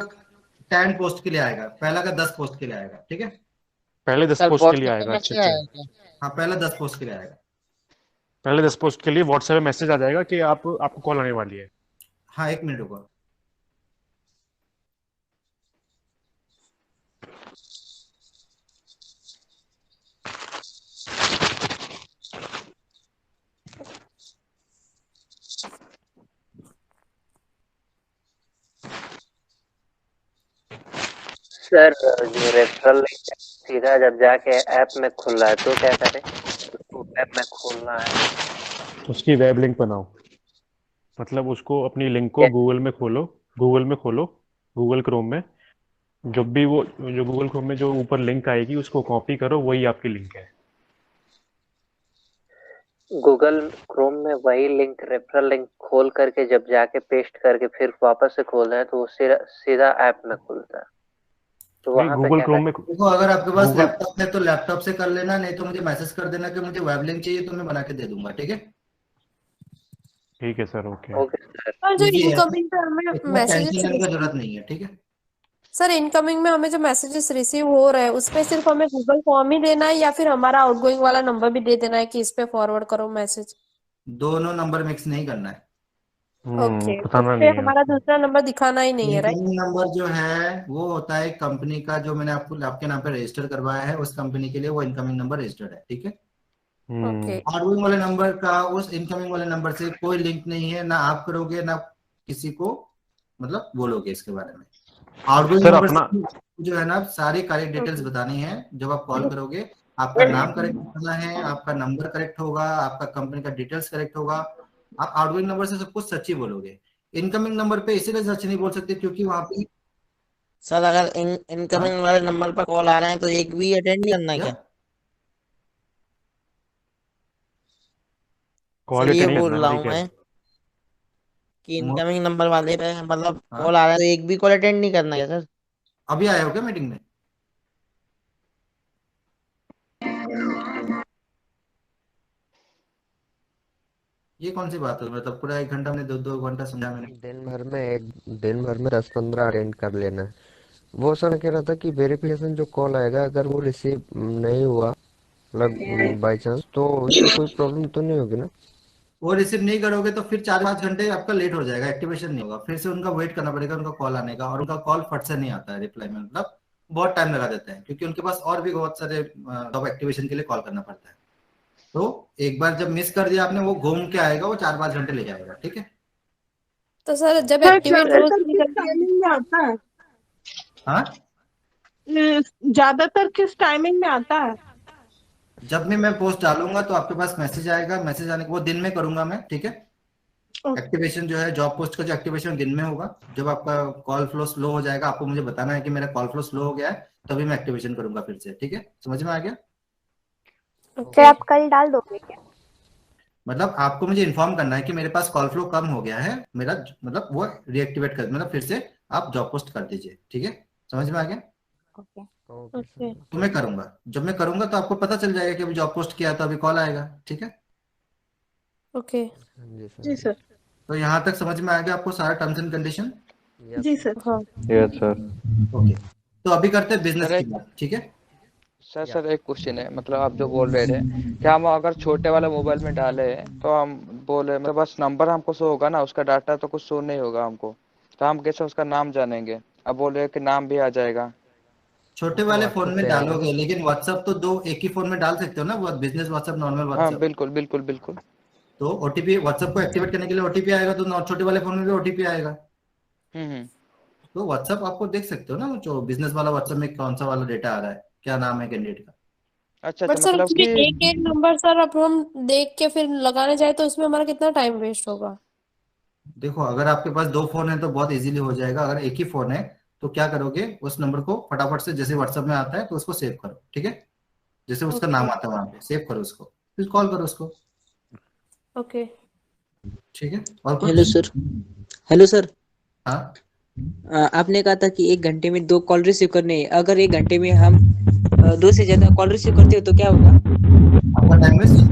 10 पोस्ट के लिए आएगा, पहला का 10 पोस्ट के लिए आएगा, ठीक है। पहले 10 सर पोस्ट के लिए व्हाट्सएप पे आएगा? अच्छा मैसेज अच्छा। आया क्या? हाँ, पहला 10 पोस्ट के लिए आएगा। पहले 10 पोस्ट के लिए व्हाट्सएप पे मैसेज आ जाएगा कि आपको कॉल आने वाली है? हाँ, 1 मिनट रुको। सर जो रेफरल लिंक है सीधा जब जाके ऐप में खुल रहा है तो क्या करें? उसको ऐप में खोलना है। उसकी वेब लिंक बनाओ। मतलब उसको अपनी लिंक को गूगल में खोलो, गूगल क्रोम में। जब भी वो जो गूगल क्रोम में जो ऊपर लिंक आएगी उसको कॉपी करो, वही आपकी लिंक है। गूगल क्रोम में वही लिंक रेफरल लिंक खोल करके जब जाके पेस्ट करके फिर वापस से खोल रहे हैं तो वो सीधा ऐप में खुलता है। तो नहीं, वहां पे गूगल क्या क्रोम करें? में। देखो, अगर आपके पास गूगल। लैपटॉप है तो लैपटॉप से कर लेना, नहीं तो मुझे मैसेज कर देना कि मुझे वेब लिंक चाहिए, तो मैं बना के दे दूंगा, ठीक है। ठीक है sir, okay. Okay sir. Sir जो इजी है, इनकमिंग पे हमें इसमें टेंशन मैसेजेस लेने की रिसीव जरूरत नहीं है, ठीक है। सर इनकमिंग में हमें जो मैसेजेस रिसीव हो रहे हैं उस पे सिर्फ हमें गूगल फॉर्म ही देना है या फिर हमारा आउटगोइंग वाला नंबर भी दे देना है कि इस पे फॉरवर्ड करो मैसेज? दोनों नंबर मिक्स नहीं करना है। ओके, उस बताना पे नहीं है। हमारा दूसरा नंबर दिखाना ही नहीं है, राइट? इनकमिंग नंबर जो है वो होता है कंपनी का, जो मैंने आपके नाम पे रजिस्टर करवाया है उस कंपनी के लिए वो इनकमिंग नंबर रजिस्टर्ड है, ठीक है। ओके। आउटगोइंग वाले नंबर का उस इनकमिंग वाले नंबर से कोई लिंक नहीं है, ना आप करोगे ना किसी को मतलब बोलोगे इसके बारे में। आउटगोइंग सर नंबर अपना। से जो है ना सारी करेक्ट डिटेल्स बतानी है। जब आप कॉल करोगे आपका नाम करेक्ट करना है, आपका नंबर करेक्ट होगा, आपका कंपनी का डिटेल्स करेक्ट होगा। आप आउटगोइंग नंबर से सब कुछ सच ही बोलोगे। इनकमिंग नंबर पे इसीलिए सच नहीं बोल सकते क्योंकि वहां पे सर अगर हाँ, इनकमिंग वाले नंबर पर कॉल आ रहे हैं तो एक भी अटेंड नहीं करना है क्या क्या? सर कॉल ये अटेंड नहीं करना बोल है, रहा ठीक हूँ है। मैं कि मो- इनकमिंग नंबर वाले पे मतलब कॉल आ रहा है तो एक भी कॉल अटेंड नहीं करना है क्या सर? अभी आए हो क्या मीटिंग में? ये कौन सी बात है, मतलब पूरा 1 घंटा मैंने 2-2 घंटा समझा मैंने। दिन भर में 10-15 अटेंड कर लेना है। वो सर कह रहा था कि वेरिफिकेशन जो कॉल आएगा अगर वो रिसीव नहीं हुआ, मतलब बाई चांस, तो उससे कोई प्रॉब्लम तो नहीं होगी ना? वो रिसीव नहीं करोगे तो फिर 4-5 घंटे आपका लेट हो जाएगा, एक्टिवेशन नहीं होगा, फिर से उनका वेट करना पड़ेगा उनका कॉल आने का, और उनका कॉल फट से नहीं आता है रिप्लाई में, मतलब बहुत टाइम लगा देते हैं क्योंकि उनके पास और भी बहुत सारे जॉब एक्टिवेशन के लिए कॉल करना पड़ता है। तो एक बार जब मिस कर दिया आपने, वो घूम के आएगा, वो 4-5 घंटे ले जाएगा, ठीक है। तो सर जब सर एक्टिवेट रोज ज्यादातर किस निकलती है। टाइमिंग में आता है? हाँ, ज्यादातर किस टाइमिंग में आता है? जब भी मैं पोस्ट डालूंगा तो आपके पास मैसेज आएगा, मैसेज आने को वो दिन में करूंगा मैं, ठीक है। एक्टिवेशन जो है जॉब पोस्ट का जो एक्टिवेशन दिन में होगा, जब आपका कॉल फ्लो स्लो हो जाएगा आपको मुझे बताना है कि मेरा कॉल फ्लो स्लो हो गया है, तभी मैं एक्टिवेशन करूंगा फिर से, ठीक है। समझ में आ गया? सर आप कल डाल दोगे क्या? मतलब आपको मुझे इन्फॉर्म करना है कि मेरे पास कॉल फ्लो कम हो गया है, मेरा मतलब वो रिएक्टिवेट कर, मतलब फिर से आप जॉब पोस्ट कर दीजिए। ठीक है, समझ में आ गया? ओके ओके ओके तो मैं करूंगा, जब मैं करूंगा तो आपको पता चल जाएगा कि अभी जॉब पोस्ट किया तो अभी कॉल आएगा। ठीक है, ओके जी जी सर। सर। तो यहाँ तक समझ में आ गया आपको सारा टर्म्स एंड कंडीशन? यस जी सर। हाँ यस सर। ओके, तो अभी करते हैं बिजनेस सर की एक बात। ठीक है, सर एक क्वेश्चन है, मतलब आप जो बोल रहे थे कि हम अगर छोटे वाले मोबाइल में डाले तो हम बोले मतलब बस नंबर हमको शो होगा ना, उसका डाटा तो कुछ शो नहीं होगा हमको, तो हम कैसे उसका नाम जानेंगे? अब बोल रहे हैं कि नाम भी आ जाएगा। छोटे वो तो वाले फोन व्हाट्सएप में पे आएगा। डालोगे, लेकिन व्हाट्सएप तो दो एक ही फोन में डाल सकते हो ना, वो बिजनेस व्हाट्सएप, नॉर्मल हाँ व्हाट्सएप। बिल्कुल बिल्कुल बिल्कुल। तो ओटीपी व्हाट्सएप को एक्टिवेट करने के लिए ओटीपी आएगा, तो छोटे वाले फोन में भी ओटीपी आएगा। हम्म। तो व्हाट्सएप आपको देख सकते हो ना, वो जो बिजनेस वाला व्हाट्सएप में कौन सा वाला डेटा आ रहा है, क्या नाम है कैंडिडेट का। अच्छा बट अच्छा, सर मतलब उसमें कि एक एक नंबर सर अब हम देख के फिर लगाने जाए तो उसमें हमारा कितना टाइम वेस्ट होगा? देखो, अगर आपके पास दो फोन है तो बहुत इजीली हो जाएगा। अगर एक ही फोन है तो क्या करोगे, उस नंबर को फटाफट से जैसे व्हाट्सएप में आता है तो उसको सेव करो। ठीक है, जैसे उसका ओके नाम आता है वहां पे सेव करो उसको, फिर कॉल करो उसको। ओके ठीक है, और हेलो कुछ? सर। Hello sir. हाँ, आपने कहा था कि 1 घंटे में 2 कॉल रिसीव करने हैं। अगर 1 घंटे में हम 2 से ज्यादा कॉल रिसीव करते हो तो क्या होगा? आपका टाइम वेस्ट